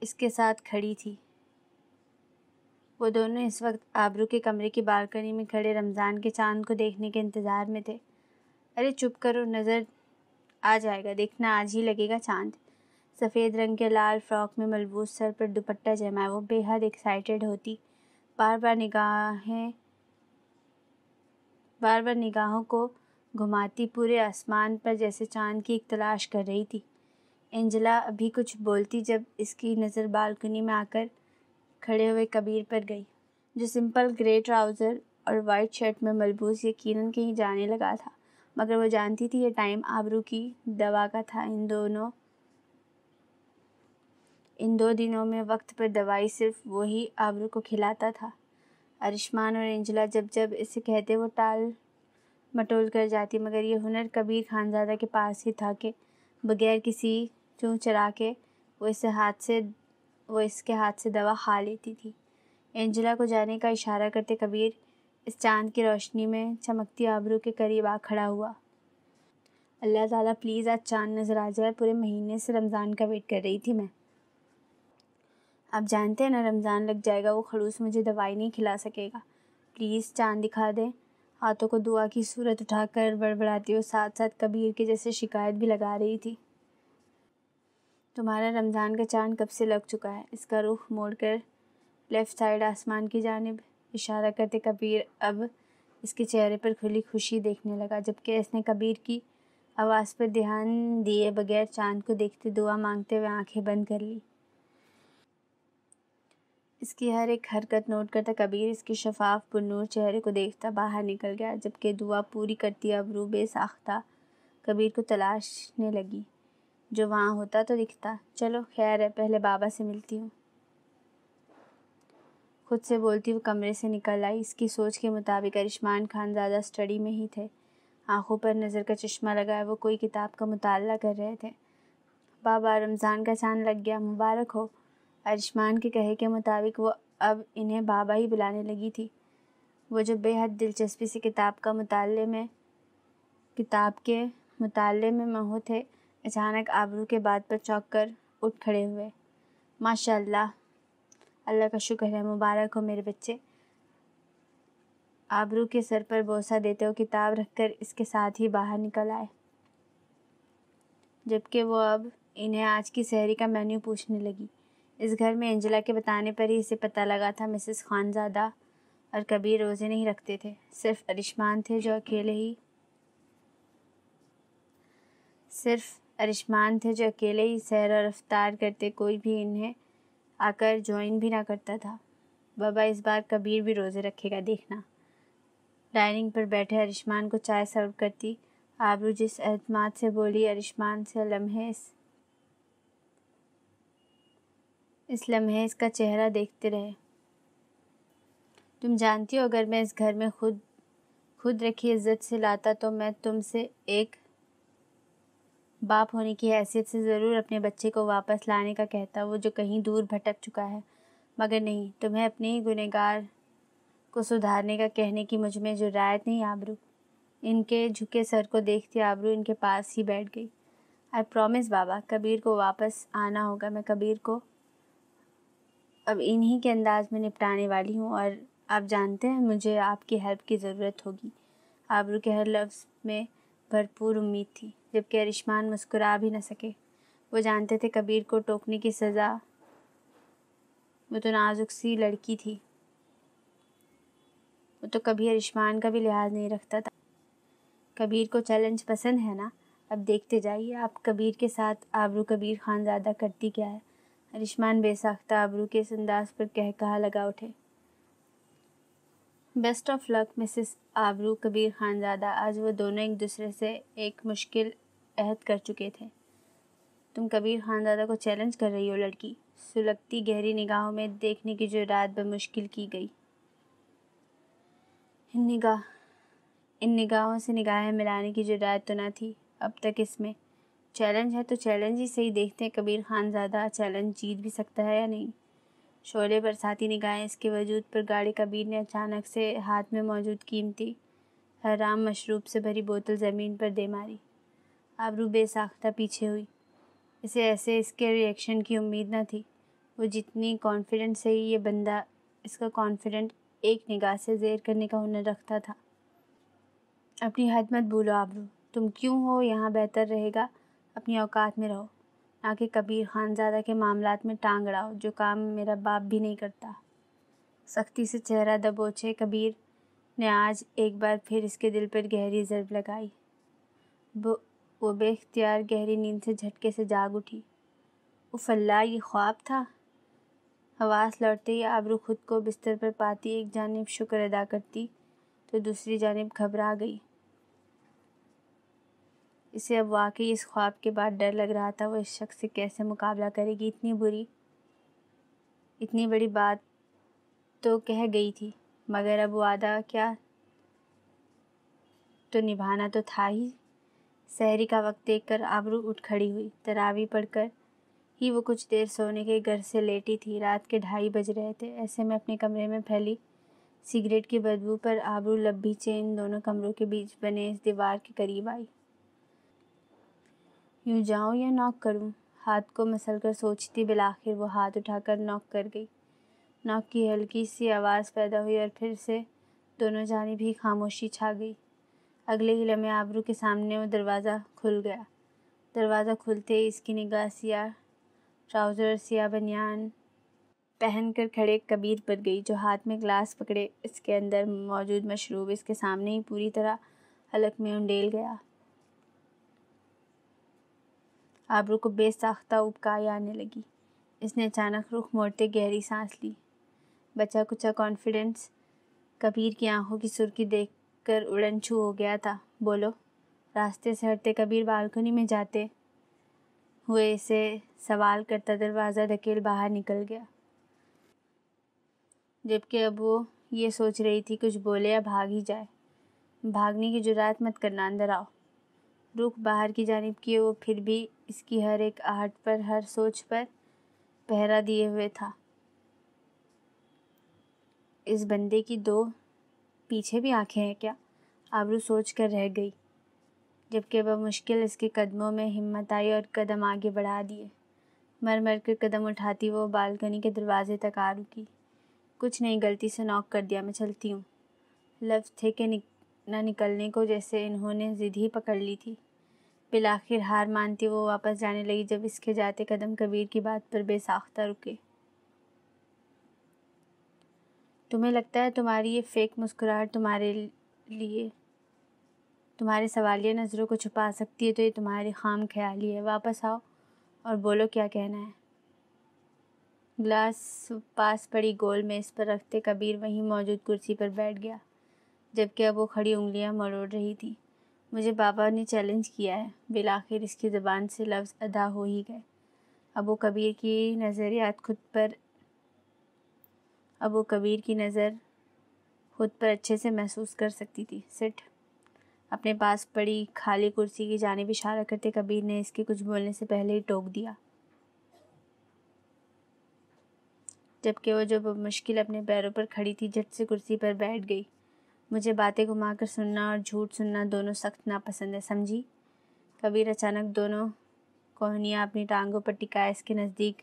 A: اس کے ساتھ کھڑی تھی۔ وہ دونوں اس وقت آبرو کے کمرے کی بالکنی میں کھڑے رمضان کے چاند کو دیکھنے کے انتظار میں تھے۔ ارے چپ کرو، نظر آ جائے گا، دیکھنا آج ہی لگے گا چاند۔ سفید رنگ کے لال فراک میں ملبوس، سر پر دوپٹہ جمائے وہ بے حد ایکسائٹیڈ ہوتی، بار بار نگاہوں کو گھماتی پورے آسمان پر جیسے چاند کی ایک تلاش کر رہی تھی۔ اینجلا ابھی کچھ بولتی جب اس کی نظر بالکنی میں آ کر کھڑے ہوئے کبیر پر گئی، جو سمپل گرے ٹراؤزر اور وائٹ شرٹ میں ملبوس یقیناً کہیں جانے لگا تھا، مگر وہ جانتی تھی یہ ٹائم آبرو کی دوا کا تھا۔ ان 2 دنوں میں وقت پر دوائی صرف وہی آبرو کو کھلاتا تھا۔ ارشمان اور اینجلا جب اسے کہتے وہ ٹال مٹول کر جاتی، مگر یہ ہنر کبیر خانزادہ کے پاس ہی تھا کہ بغیر کسی چوں چرا کے وہ اس کے ہاتھ سے دوا کھا لیتی تھی۔ اینجلا کو جانے کا اشارہ کرتے کبیر اس چاند کی روشنی میں چمکتی آبرو کے قریب آ کھڑا ہوا۔ اللہ تعالیٰ پلیز آج چاند نظر آ جائے، پورے مہینے سے رمضان کا ویٹ کر رہی تھی میں۔ آپ جانتے ہیں نا رمضان لگ جائے گا، وہ خڑوس مجھے دوائی نہیں کھلا سکے گا، پلیز چاند دکھا دیں۔ ہاتھوں کو دعا کی صورت اٹھا کر بڑبڑاتی وہ ساتھ ساتھ کبیر کے جیسے شکایت بھی لگا رہی تھی۔ تمہارا رمضان کا چاند کب سے لگ چکا ہے۔ اس کا رخ موڑ کر لیفٹ سائڈ آسمان کی جانب اشارہ کرتے کبیر اب اس کے چہرے پر کھلی خوشی دیکھنے لگا، جبکہ اس نے کبیر کی آواز پر دھیان دیے بغیر چاند کو دیکھتے دعا مانگتے ہوئے آنکھیں بند کر لی۔ اس کی ہر ایک حرکت نوٹ کرتا کبیر اس کے شفاف پرنور چہرے کو دیکھتا باہر نکل گیا، جبکہ دعا پوری کرتی ابرو بے ساختہ کبیر کو تلاشنے لگی۔ جو وہاں ہوتا تو دکھتا۔ چلو خیر ہے، پہلے بابا سے ملتی ہوں، خود سے بولتی وہ کمرے سے نکل آئی۔ اس کی سوچ کے مطابق ارشمان خان زیادہ اسٹڈی میں ہی تھے، آنکھوں پر نظر کا چشمہ لگائے وہ کوئی کتاب کا مطالعہ کر رہے تھے۔ بابا، رمضان کا چاند لگ گیا، مبارک ہو۔ ارشمان کے کہے کے مطابق وہ اب انہیں بابا ہی بلانے لگی تھی۔ وہ جو بے حد دلچسپی سے کتاب کے مطالعے میں مہو تھے، اچانک آبرو کے بات پر چونک کر اٹھ کھڑے ہوئے۔ ماشاء اللہ، اللہ کا شکر ہے، مبارک ہو میرے بچے۔ آبرو کے سر پر بوسہ دیتے وہ کتاب رکھ کر اس کے ساتھ ہی باہر نکل آئے، جبکہ وہ اب انہیں آج کی سحری کا مینیو پوچھنے لگی۔ اس گھر میں انجلا کے بتانے پر ہی اسے پتہ لگا تھا مسز خانزادہ اور کبیر روزے نہیں رکھتے تھے، صرف ارشمان تھے جو اکیلے ہی سحر اور افطار کرتے، کوئی بھی انہیں آ کر جوائن بھی نہ کرتا تھا۔ بابا، اس بار کبیر بھی روزے رکھے گا، دیکھنا۔ ڈائننگ پر بیٹھے ارشمان کو چائے سرو کرتی آبرو جس اعتماد سے بولی، ارشمان اس لمحے اس کا چہرہ دیکھتے رہے۔ تم جانتی ہو اگر میں اس گھر میں خود رکھی عزت سے لاتا تو میں تم سے ایک باپ ہونے کی حیثیت سے ضرور اپنے بچے کو واپس لانے کا کہتا، وہ جو کہیں دور بھٹک چکا ہے، مگر نہیں، تمہیں اپنے ہی گنہگار کو سدھارنے کا کہنے کی مجھ میں جرأت نہیں آبرو۔ ان کے جھکے سر کو دیکھتی آبرو ان کے پاس ہی بیٹھ گئی۔ I promise بابا، کبیر کو واپس آنا ہوگا، میں کبیر کو اب انہی کے انداز میں نپٹانے والی ہوں، اور آپ جانتے ہیں مجھے آپ کی ہیلپ کی ضرورت ہوگی۔ آبرو کے ہر لفظ میں بھرپور امید تھی، جبکہ ارشمان مسکرا بھی نہ سکے۔ وہ جانتے تھے کبیر کو ٹوکنے کی سزا، وہ تو نازک سی لڑکی تھی، وہ تو کبھی ارشمان کا بھی لحاظ نہیں رکھتا تھا۔ کبیر کو چیلنج پسند ہے نا؟ اب دیکھتے جائیے آپ کبیر کے ساتھ آبرو کبیر خانزادہ کرتی کیا ہے۔ ارشمان بے ساختہ آبرو کے اس انداز پر کہا لگا اٹھے۔ بیسٹ آف لک مسز آبرو کبیر خانزادہ۔ آج وہ دونوں ایک دوسرے سے ایک مشکل عہد کر چکے تھے۔ تم کبیر خانزادہ کو چیلنج کر رہی ہو لڑکی؟ سلگتی گہری نگاہوں میں دیکھنے کی جرأت بمشکل کی گئی۔ ان نگاہوں سے نگاہیں ملانے کی جرأت تو نہ تھی اب تک اس میں۔ چیلنج ہے تو چیلنج ہی صحیح، دیکھتے ہیں کبیر خانزادہ چیلنج جیت بھی سکتا ہے یا نہیں۔ شعلے برساتی نگاہیں اس کے وجود پر گاڑی کبیر نے اچانک سے ہاتھ میں موجود قیمتی حرام مشروب سے بھری بوتل زمین پر دے ماری۔ آبرو بے ساختہ پیچھے ہوئی، اسے ایسے اس کے ری ایکشن کی امید نہ تھی۔ وہ جتنی کانفیڈنٹ سے ہی یہ بندہ اس کا کانفیڈنٹ ایک نگاہ سے زیر کرنے کا ہنر رکھتا تھا۔ اپنی حد مت بھولو آبرو، تم کیوں ہو یہاں، بہتر رہے گا اپنی اوقات میں رہو، نہ کہ کبیر خانزادہ کے معاملات میں ٹانگ اڑاؤ، جو کام میرا باپ بھی نہیں کرتا۔ سختی سے چہرہ دبوچے کبیر نے آج ایک بار پھر اس کے دل پر گہری ضرب لگائی۔ وہ بے اختیار گہری نیند سے جھٹکے سے جاگ اٹھی۔ اف اللہ، یہ خواب تھا؟ حواس لوٹتے ہی آبرو خود کو بستر پر پاتی ایک جانب شکر ادا کرتی تو دوسری جانب گھبرا گئی۔ اسے اب واقعی اس خواب کے بعد ڈر لگ رہا تھا، وہ اس شخص سے کیسے مقابلہ کرے گی۔ اتنی بڑی بات تو کہہ گئی تھی، مگر اب وعدہ کیا تو نبھانا تو تھا ہی۔ سحری کا وقت دیکھ کر آبرو اٹھ کھڑی ہوئی۔ تراویح پڑھ کر ہی وہ کچھ دیر سونے کے گر سے لیٹی تھی۔ رات کے 2:30 بج رہے تھے۔ ایسے میں اپنے کمرے میں پھیلی سگریٹ کی بدبو پر آبرو لب بھیچے ان دونوں کمروں کے بیچ بنے اس دیوار کے قریب آئی۔ یوں جاؤں یا ناک کروں؟ ہاتھ کو مسل کر سوچتی بالآخر وہ ہاتھ اٹھا کر ناک کر گئی۔ ناک کی ہلکی سی آواز پیدا ہوئی اور پھر سے دونوں جانب ہی خاموشی چھا گئی۔ اگلے ہی لمحے آبرو کے سامنے وہ دروازہ کھل گیا۔ دروازہ کھلتے ہی اس کی نگاہ سیاہ ٹراؤزر اور سیاہ بنیان پہن کر کھڑے کبیر پر گئی، جو ہاتھ میں گلاس پکڑے اس کے اندر موجود مشروب اس کے سامنے ہی پوری طرح حلق میں انڈیل گیا۔ آبرو کو بے ساختہ ابکائی آنے لگی۔ اس نے اچانک رخ موڑتے گہری سانس لی۔ بچا کچا کانفیڈنس کبیر کی آنکھوں کی سرخی دیکھ کر اڑن چھو ہو گیا تھا۔ بولو۔ راستے سے ہٹتے کبیر بالکنی میں جاتے ہوئے اسے سوال کرتا دروازہ دھکیل باہر نکل گیا، جبکہ اب وہ یہ سوچ رہی تھی کچھ بولے یا بھاگ ہی جائے۔ بھاگنے کی جرات مت کرنا، اندر آؤ۔ رخ باہر کی جانب کیے وہ پھر بھی اس کی ہر ایک آہٹ پر، ہر سوچ پر پہرا دیے ہوئے تھا۔ اس بندے کی دو پیچھے بھی آنکھیں ہیں کیا؟ آبرو سوچ کر رہ گئی، جبکہ بمشکل اس کے قدموں میں ہمت آئی اور قدم آگے بڑھا دیے۔ مر مر کر قدم اٹھاتی وہ بالکنی کے دروازے تک آ رکی۔ کچھ نہیں، غلطی سے ناک کر دیا، میں چلتی ہوں۔ لفظ تھے کہ نہ نکلنے کو، جیسے انہوں نے ضد ہی پکڑ لی تھی۔ بالآخر ہار مانتی وہ واپس جانے لگی جب اس کے جاتے قدم کبیر کی بات پر بے ساختہ رکے۔ تمہیں لگتا ہے تمہاری یہ فیک مسکراہٹ تمہارے سوالیہ نظروں کو چھپا سکتی ہے، تو یہ تمہاری خام خیالی ہے۔ واپس آؤ اور بولو کیا کہنا ہے۔ گلاس پاس پڑی گول میز پر رکھتے کبیر وہیں موجود کرسی پر بیٹھ گیا، جبکہ اب وہ کھڑی انگلیاں مروڑ رہی تھی۔ مجھے بابا نے چیلنج کیا ہے۔ بالآخر اس کی زبان سے لفظ ادا ہو ہی گئے۔ اب وہ کبیر کی نظر خود پر اچھے سے محسوس کر سکتی تھی۔ سٹ۔ اپنے پاس پڑی خالی کرسی کی جانب اشارہ کرتے کبیر نے اس کے کچھ بولنے سے پہلے ہی ٹوک دیا، جبکہ وہ جو بمشکل اپنے پیروں پر کھڑی تھی جھٹ سے کرسی پر بیٹھ گئی۔ مجھے باتیں گھما کر سننا اور جھوٹ سننا دونوں سخت ناپسند ہے، سمجھی؟ کبیر اچانک دونوں کوہنیاں اپنی ٹانگوں پر ٹکائے اس کے نزدیک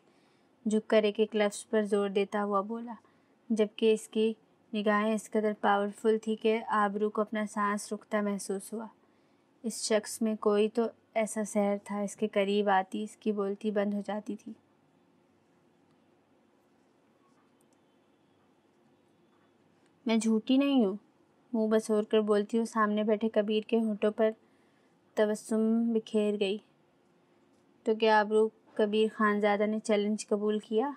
A: جھک کر ایک ایک لفظ پر زور دیتا ہوا بولا، جبکہ اس کی نگاہیں اس قدر پاورفل تھی کہ آبرو کو اپنا سانس رکتا محسوس ہوا۔ اس شخص میں کوئی تو ایسا سحر تھا، اس کے قریب آتی اس کی بولتی بند ہو جاتی تھی۔ میں جھوٹی نہیں ہوں، منہ بسور کر بولتی ہوں۔ سامنے بیٹھے کبیر کے ہونٹوں پر تبسم بکھیر گئی۔ تو کیا آبرو کبیر خانزادہ نے چیلنج قبول کیا؟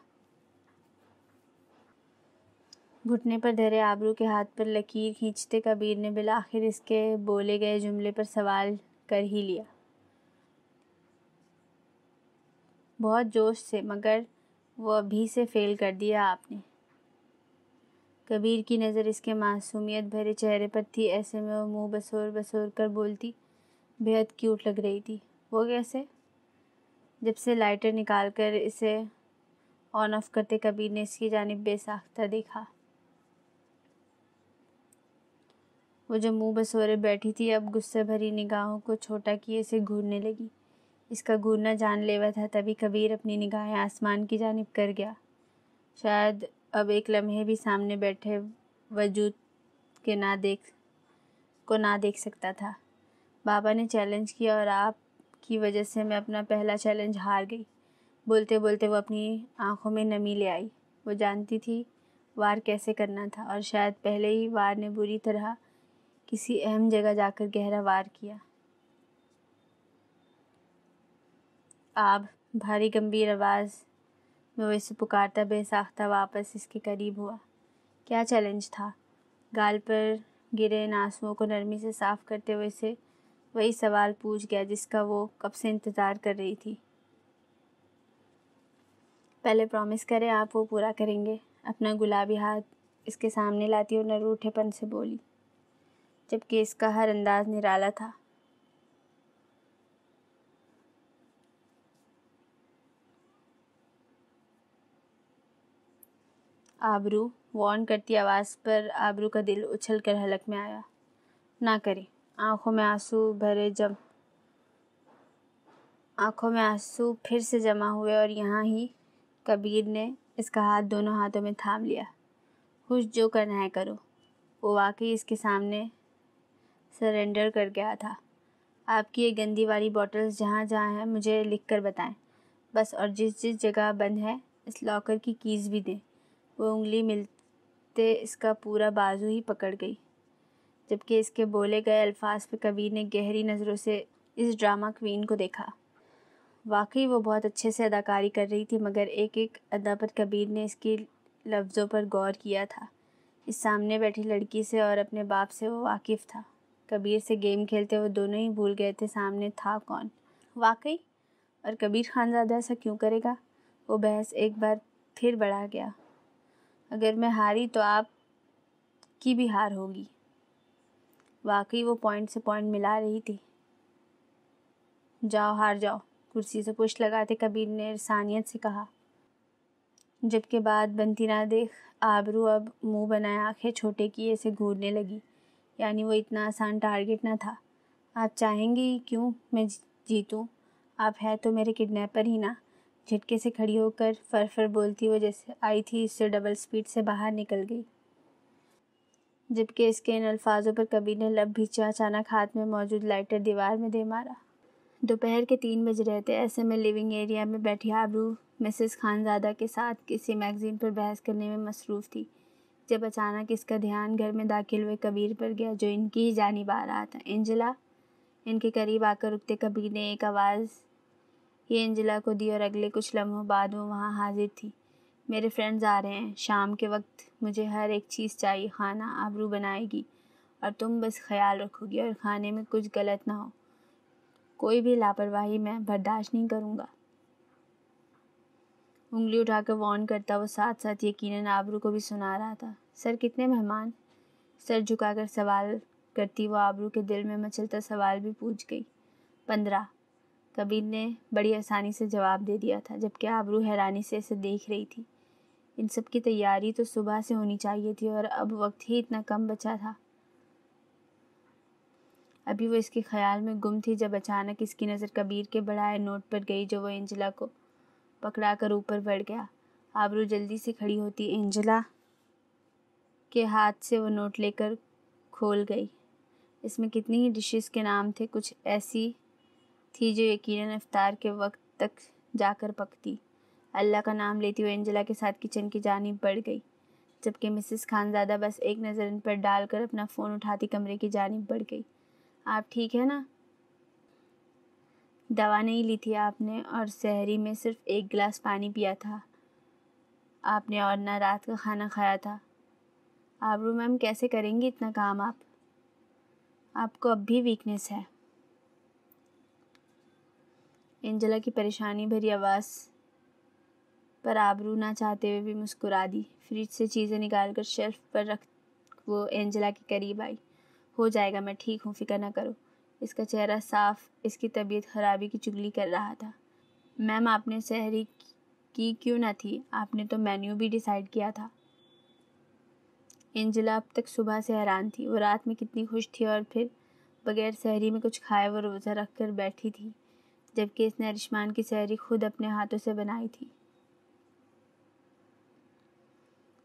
A: گھٹنے پر دھرے آبرو کے ہاتھ پر لکیر کھینچتے کبیر نے بالآخر اس کے بولے گئے جملے پر سوال کر ہی لیا، بہت جوش سے، مگر وہ ابھی سے فیل کر دیا آپ نے۔ کبیر کی نظر اس کے معصومیت بھرے چہرے پر تھی، ایسے میں وہ منہ بسور کر بولتی بے حد کیوٹ لگ رہی تھی۔ وہ کیسے؟ جب سے لائٹر نکال کر اسے آن آف کرتے کبیر نے اس کی جانب بے ساختہ دیکھا۔ وہ جو منہ بسورے بیٹھی تھی اب غصے بھری نگاہوں کو چھوٹا کیے اسے گھورنے لگی۔ اس کا گھورنا جان لیوا تھا، تبھی کبیر اپنی نگاہیں آسمان کی جانب کر گیا۔ شاید اب ایک لمحے بھی سامنے بیٹھے وجود کو نہ دیکھ سکتا تھا۔ بابا نے چیلنج کیا اور آپ کی وجہ سے میں اپنا پہلا چیلنج ہار گئی۔ بولتے بولتے وہ اپنی آنکھوں میں نمی لے آئی۔ وہ جانتی تھی وار کیسے کرنا تھا، اور شاید پہلے ہی وار نے بری طرح کسی اہم جگہ جا کر گہرا وار کیا۔ آب بھاری گمبھیر آواز میں وہ اسے پکارتا بے ساختہ واپس اس کے قریب ہوا۔ کیا چیلنج تھا؟ گال پر گرے ان آنسوؤں کو نرمی سے صاف کرتے ہوئے اسے وہی سوال پوچھ گیا جس کا وہ کب سے انتظار کر رہی تھی۔ پہلے پرومس کریں آپ وہ پورا کریں گے۔ اپنا گلابی ہاتھ اس کے سامنے لاتی اور نہ روٹھے پن سے بولی، جبکہ اس کا ہر انداز نرالا تھا۔ آبرو، وارن کرتی آواز پر آبرو کا دل اچھل کر حلق میں آیا۔ نہ کریں۔ آنکھوں میں آنسو پھر سے جمع ہوئے اور یہاں ہی کبیر نے اس کا ہاتھ دونوں ہاتھوں میں تھام لیا۔ خوش جو کرنا ہے کرو۔ وہ واقعی اس کے سامنے سرنڈر کر گیا تھا۔ آپ کی یہ گندی والی بوٹلز جہاں جہاں ہیں مجھے لکھ کر بتائیں بس، اور جس جس جگہ بند ہے اس لاکر کی کیز بھی دیں۔ وہ انگلی ملتے اس کا پورا بازو ہی پکڑ گئی، جبکہ اس کے بولے گئے الفاظ پہ کبیر نے گہری نظروں سے اس ڈرامہ کوئین کو دیکھا۔ واقعی وہ بہت اچھے سے اداکاری کر رہی تھی، مگر ایک ایک ادا پر کبیر نے اس کی لفظوں پر غور کیا تھا۔ اس سامنے بیٹھی لڑکی سے اور اپنے باپ سے وہ واقف تھا۔ کبیر سے گیم کھیلتے وہ دونوں ہی بھول گئے تھے سامنے تھا کون۔ واقعی؟ اور کبیر خانزادہ ایسا کیوں کرے گا؟ وہ بحث ایک بار پھر بڑھا گیا۔ اگر میں ہاری تو آپ کی بھی ہار ہوگی۔ واقعی وہ پوائنٹ سے پوائنٹ ملا رہی تھی۔ جاؤ ہار جاؤ، کرسی سے پشت لگاتے کبیر نے رسانیت سے کہا۔ جبکہ بات بنتی نہ دیکھ آبرو اب منہ بنائے آنکھیں چھوٹے کیے سے گھورنے لگی۔ یعنی وہ اتنا آسان ٹارگٹ نہ تھا۔ آپ چاہیں گی کیوں میں جیتوں؟ آپ ہے تو میرے کڈنیپر ہی نا۔ جھٹکے سے کھڑی ہو کر فر بولتی وہ جیسے آئی تھی اس سے ڈبل سپیڈ سے باہر نکل گئی۔ جبکہ اس کے ان الفاظوں پر کبیر نے لب بھیچا، اچانک ہاتھ میں موجود لائٹر دیوار میں دے مارا۔ دوپہر کے 3 بج رہے تھے۔ ایسے میں لیونگ ایریا میں بیٹھی آبرو مسز خانزادہ کے ساتھ کسی میگزین پر بحث کرنے میں مصروف تھی، جب اچانک اس کا دھیان گھر میں داخل ہوئے کبیر پر گیا جو ان کی ہی جانب آ رہا تھا۔ انجلا! ان کے قریب آ کر رکتے کبیر نے ایک آواز یہ انجلا کو دی اور اگلے کچھ لمحوں بعد وہ وہاں حاضر تھی۔ میرے فرینڈز آ رہے ہیں، شام کے وقت مجھے ہر ایک چیز چاہیے، کھانا آبرو بنائے گی اور تم بس خیال رکھو گی اور کھانے میں کچھ غلط نہ ہو۔ کوئی بھی لاپرواہی میں برداشت نہیں کروں گا۔ انگلی اٹھا کر وارن کرتا وہ ساتھ ساتھ یقیناً آبرو کو بھی سنا رہا تھا۔ سر کتنے مہمان؟ سر جھکا کر سوال کرتی وہ آبرو کے دل میں مچلتا سوال بھی پوچھ گئی۔ 15۔ کبیر نے بڑی آسانی سے جواب دے دیا تھا، جبکہ آبرو حیرانی سے اسے دیکھ رہی تھی۔ ان سب کی تیاری تو صبح سے ہونی چاہیے تھی اور اب وقت ہی اتنا کم بچا تھا۔ ابھی وہ اس کے خیال میں گم تھی جب اچانک اس کی نظر کبیر کے بڑھائے نوٹ پر گئی جو وہ انجلا کو پکڑا کر اوپر بڑھ گیا۔ آبرو جلدی سے کھڑی ہوتی انجلا کے ہاتھ سے وہ نوٹ لے کر کھول گئی۔ اس میں کتنی ہی ڈشز کے نام تھے، کچھ ایسی تھی جو یقیناً افطار کے وقت تک جا کر پکتی۔ اللہ کا نام لیتی ہوئے انجلا کے ساتھ کچن کی جانب بڑھ گئی، جبکہ مسز خانزادہ بس ایک نظر ان پر ڈال کر اپنا فون اٹھاتی کمرے کی جانب بڑھ گئی۔ آپ ٹھیک ہے نا؟ دوا نہیں لی تھی آپ نے اور سحری میں صرف 1 گلاس پانی پیا تھا آپ نے اور نہ رات کا کھانا کھایا تھا۔ آبرو میم کیسے کریں گی اتنا کام آپ کو اب بھی ویکنیس ہے؟ انجلا کی پریشانی بھری آواز پر آبرو نہ چاہتے ہوئے بھی مسکرا دی۔ فریج سے چیزیں نکال کر شیلف پر رکھ وہ انجلا کے قریب آئی۔ ہو جائے گا، میں ٹھیک ہوں، فکر نہ کرو۔ اس کا چہرہ صاف اس کی طبیعت خرابی کی چگلی کر رہا تھا۔ میم آپ نے سحری کی کیوں نہ تھی؟ آپ نے تو مینیو بھی ڈیسائیڈ کیا تھا۔ انجلا اب تک صبح سے حیران تھی۔ وہ رات میں کتنی خوش تھی اور پھر بغیر سحری میں کچھ کھائے وہ روزہ رکھ کر بیٹھی تھی، جبکہ اس نے ارشمان کی سحری خود اپنے ہاتھوں سے بنائی تھی۔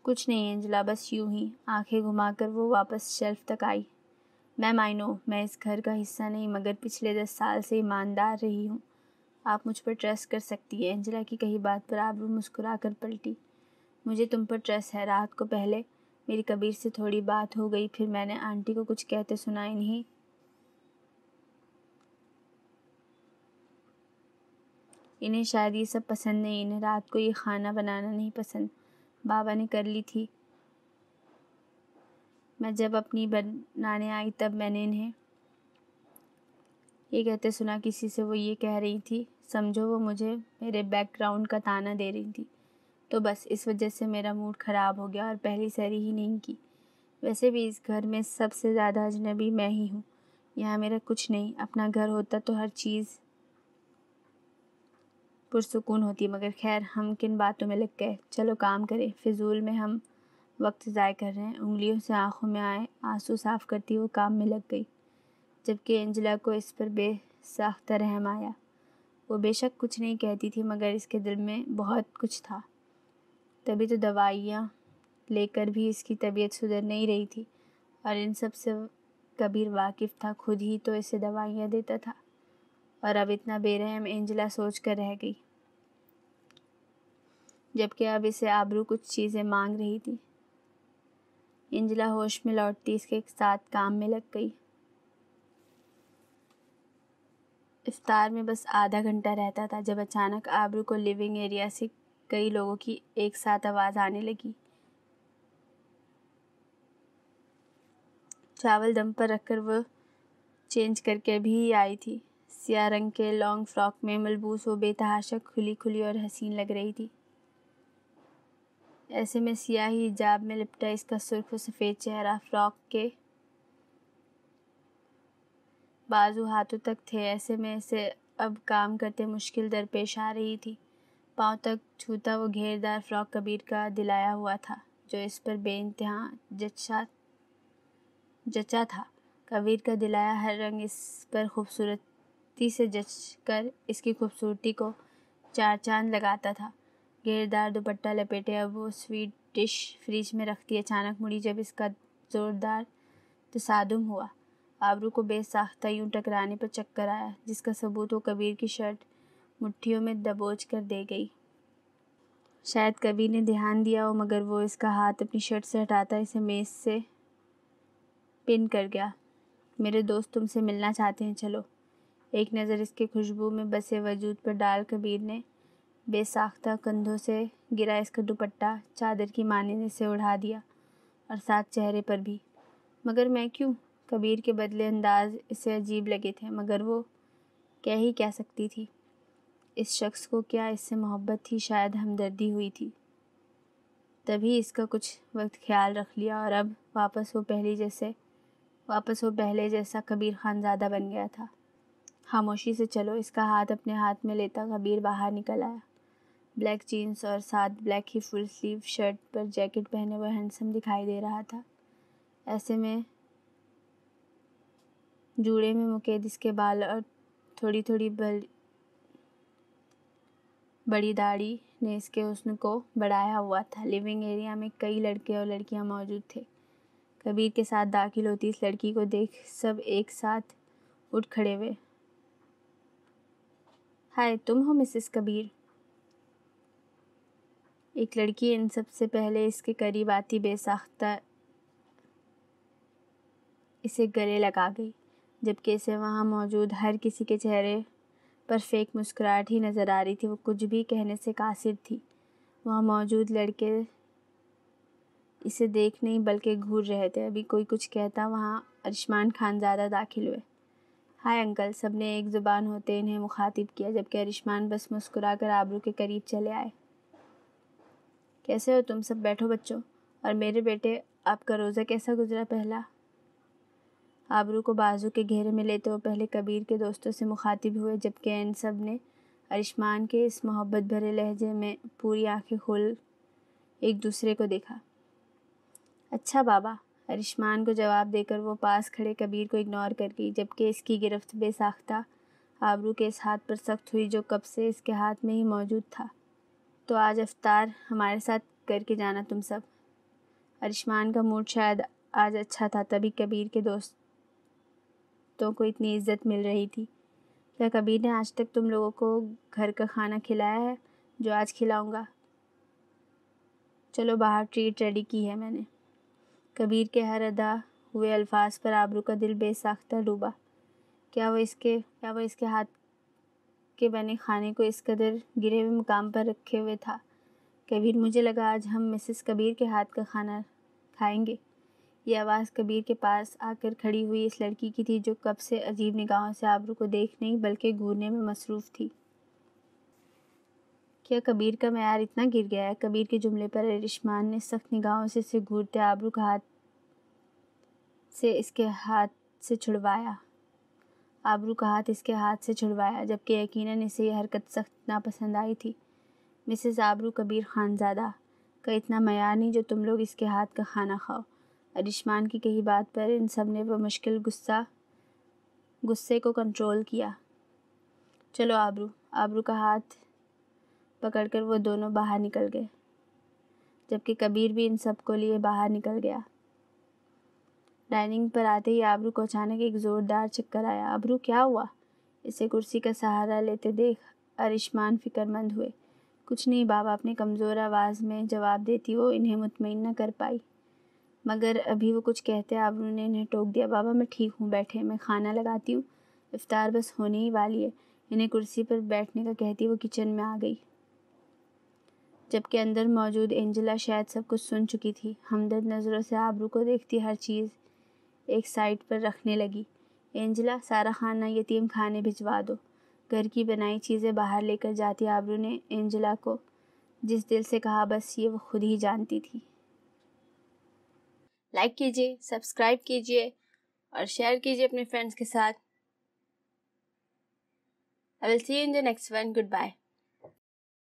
A: کچھ نہیں انجلا، بس یوں ہی۔ آنکھیں گھما کر وہ واپس شیلف تک آئی۔ میم آئی نو میں اس گھر کا حصہ نہیں مگر پچھلے 10 سال سے ایماندار رہی ہوں، آپ مجھ پر ٹرسٹ کر سکتی ہیں۔ انجلا کی کہی بات پر آبرو مسکرا کر پلٹی۔ مجھے تم پر ٹرسٹ ہے۔ رات کو پہلے میری کبیر سے تھوڑی بات ہو گئی، پھر میں نے آنٹی کو کچھ کہتے سنا انہیں شاید یہ سب پسند نہیں، انہیں رات کو یہ کھانا بنانا نہیں پسند۔ بابا نے کر لی تھی، میں جب اپنی بنانے آئی تب میں نے انہیں یہ کہتے سنا۔ کسی سے وہ یہ کہہ رہی تھی، سمجھو وہ مجھے میرے بیک گراؤنڈ کا طعنہ دے رہی تھی، تو بس اس وجہ سے میرا موڈ خراب ہو گیا اور پہلی سحری ہی نہیں کی۔ ویسے بھی اس گھر میں سب سے زیادہ اجنبی میں ہی ہوں، یہاں میرا کچھ نہیں۔ اپنا گھر ہوتا تو ہر چیز پرسکون ہوتی، مگر خیر ہم کن باتوں میں لگ گئے، چلو کام کریں، فضول میں ہم وقت ضائع کر رہے ہیں۔ انگلیوں سے آنکھوں میں آئے آنسو صاف کرتی وہ کام میں لگ گئی، جبکہ انجلا کو اس پر بے ساختہ رحم آیا۔ وہ بے شک کچھ نہیں کہتی تھی مگر اس کے دل میں بہت کچھ تھا، تبھی تو دوائیاں لے کر بھی اس کی طبیعت سدھر نہیں رہی تھی، اور ان سب سے کبیر واقف تھا، خود ہی تو اسے دوائیاں دیتا تھا، اور اب اتنا بے رحم۔ انجلا سوچ کر رہ گئی، جبکہ اب اسے آبرو کچھ چیزیں مانگ رہی تھی۔ انجلا ہوش میں لوٹتی اس کے ساتھ کام میں لگ گئی۔ افطار میں بس آدھا گھنٹہ رہتا تھا جب اچانک آبرو کو لیونگ ایریا سے کئی لوگوں کی ایک ساتھ آواز آنے لگی۔ چاول دم پر رکھ کر وہ چینج کر کے بھی آئی تھی۔ سیاہ رنگ کے لانگ فراک میں ملبوس وہ بے تحاشا کھلی اور حسین لگ رہی تھی۔ ایسے میں سیاہی حجاب میں لپٹا اس کا سرخ و سفید چہرہ، فراک کے بازو ہاتھوں تک تھے، ایسے میں اسے اب کام کرتے مشکل درپیش آ رہی تھی۔ پاؤں تک چھوتا وہ گھیردار فراک کبیر کا دلایا ہوا تھا جو اس پر بے انتہا جچا تھا۔ کبیر کا دلایا ہر رنگ اس پر خوبصورتی سے جچ کر اس کی خوبصورتی کو چار چاند لگاتا تھا۔ گھیردار دوپٹہ لپیٹے اب وہ سویٹ ڈش فریج میں رکھتی اچانک مڑی جب اس کا زوردار تصادم ہوا۔ آبرو کو بے ساختہ یوں ٹکرانے پر چکر آیا جس کا ثبوت وہ کبیر کی شرٹ مٹھیوں میں دبوچ کر دے گئی۔ شاید کبیر نے دھیان دیا ہو مگر وہ اس کا ہاتھ اپنی شرٹ سے ہٹاتا اسے میز سے پن کر گیا۔ میرے دوست تم سے ملنا چاہتے ہیں، چلو۔ ایک نظر اس کے خوشبو میں بسے وجود پر ڈال کبیر نے بے ساختہ کندھوں سے گرا اس کا دوپٹہ چادر کی مانند اسے اڑا دیا اور ساتھ چہرے پر بھی۔ مگر میں کیوں؟ کبیر کے بدلے انداز اسے عجیب لگے تھے مگر وہ کیا سکتی تھی؟ اس شخص کو کیا اس سے محبت تھی؟ شاید ہمدردی ہوئی تھی۔ تبھی اس کا کچھ وقت خیال رکھ لیا اور اب واپس وہ پہلے جیسا کبیر خانزادہ بن گیا تھا۔ خاموشی سے چلو۔ اس کا ہاتھ اپنے ہاتھ میں لیتا کبیر باہر نکل آیا۔ بلیک جینز اور ساتھ بلیک ہی فل سلیو شرٹ پر جیکٹ پہنے وہ ہینڈسم دکھائی دے رہا تھا۔ ایسے میں جوڑے میں مقید اس کے بال اور تھوڑی بڑی داڑھی نے اس کے حسن کو بڑھایا ہوا تھا۔ لیونگ ایریا میں کئی لڑکے اور لڑکیاں موجود تھے۔ کبیر کے ساتھ داخل ہوتی اس لڑکی کو دیکھ سب ایک ساتھ اٹھ کھڑے ہوئے۔ ہائے، تم ہو مسز کبیر؟ ایک لڑکی ان سب سے پہلے اس کے قریب آتی بے ساختہ اسے گلے لگا گئی، جبکہ اسے وہاں موجود ہر کسی کے چہرے پر فیک مسکراہٹ ہی نظر آ رہی تھی۔ وہ کچھ بھی کہنے سے قاصر تھی۔ وہاں موجود لڑکے اسے دیکھ نہیں بلکہ گھور رہے تھے۔ ابھی کوئی کچھ کہتا وہاں ارشمان خانزادہ داخل ہوئے۔ ہائے انکل، سب نے ایک زبان ہوتے انہیں مخاطب کیا، جبکہ ارشمان بس مسکرا کر آبرو کے قریب چلے آئے۔ کیسے ہو تم سب؟ بیٹھو بچوں۔ اور میرے بیٹے، آپ کا روزہ کیسا گزرا؟ پہلا آبرو کو بازو کے گھیرے میں لیتے وہ پہلے کبیر کے دوستوں سے مخاطب ہوئے، جبکہ ان سب نے ارشمان کے اس محبت بھرے لہجے میں پوری آنکھیں کھول ایک دوسرے کو دیکھا۔ اچھا بابا، ارشمان کو جواب دے کر وہ پاس کھڑے کبیر کو اگنور کر گئی، جبکہ اس کی گرفت بے ساختہ آبرو کے اس ہاتھ پر سخت ہوئی جو کب سے اس کے ہاتھ میں ہی موجود تھا۔ تو آج افطار ہمارے ساتھ کر کے جانا تم سب۔ ارشمان کا موڈ شاید آج اچھا تھا تبھی کبیر کے دوستوں کو اتنی عزت مل رہی تھی۔ کیا کبیر نے آج تک تم لوگوں کو گھر کا کھانا کھلایا ہے جو آج کھلاؤں گا؟ چلو باہر ٹریٹ ریڈی کی ہے میں نے۔ کبیر کے ہر ادا ہوئے الفاظ پر آبرو کا دل بے ساختہ ڈوبا۔ کیا وہ اس کے ہاتھ کے بنے کھانے کو اس قدر گرے ہوئے مقام پر رکھے ہوئے تھا؟ کبیر، مجھے لگا آج ہم مسز کبیر کے ہاتھ کا کھانا کھائیں گے۔ یہ آواز کبیر کے پاس آ کر کھڑی ہوئی اس لڑکی کی تھی جو کب سے عجیب نگاہوں سے آبرو کو دیکھ نہیں بلکہ گھورنے میں مصروف تھی۔ کیا کبیر کا معیار اتنا گر گیا ہے؟ کبیر کے جملے پر ارشمان نے سخت نگاہوں سے اسے گھورتے آبرو کا ہاتھ سے اس کے ہاتھ سے چھڑوایا۔ جبکہ یقیناً اسے یہ حرکت سخت ناپسند آئی تھی۔ مسز آبرو، کبیر خانزادہ کا اتنا معیار نہیں جو تم لوگ اس کے ہاتھ کا کھانا کھاؤ۔ ارشمان کی کہی بات پر ان سب نے بمشکل غصے کو کنٹرول کیا۔ چلو آبرو کا ہاتھ پکڑ کر وہ دونوں باہر نکل گئے، جبکہ کبیر بھی ان سب کو لیے باہر نکل گیا۔ ڈائننگ پر آتے ہی آبرو کو اچانک ایک زوردار چکر آیا۔ آبرو، کیا ہوا؟ اسے کرسی کا سہارا لیتے دیکھ ارشمان فکر مند ہوئے۔ کچھ نہیں بابا، اپنے کمزور آواز میں جواب دیتی وہ انہیں مطمئن نہ کر پائی۔ مگر ابھی وہ کچھ کہتے آبرو نے انہیں ٹوک دیا۔ بابا میں ٹھیک ہوں، بیٹھیں، میں کھانا لگاتی ہوں۔ افطار بس ہونے ہی والی ہے، انہیں کرسی پر بیٹھنے کا کہتی وہ کچن میں آ گئی، جبکہ اندر موجود اینجلا شاید سب کچھ سن چکی تھی۔ ہمدرد نظروں سے آبرو کو دیکھتی ہر چیز ایک سائڈ پر رکھنے لگی۔ اینجلا، سارا کھانا یتیم خانے بھجوا دو، گھر کی بنائی چیزیں باہر لے کر جاتی آبرو نے اینجلا کو جس دل سے کہا بس یہ وہ خود ہی جانتی تھی۔ لائک کیجیے، سبسکرائب کیجیے اور شیئر کیجیے اپنے فرینڈز کے ساتھ۔ I will see you in the next one. Goodbye.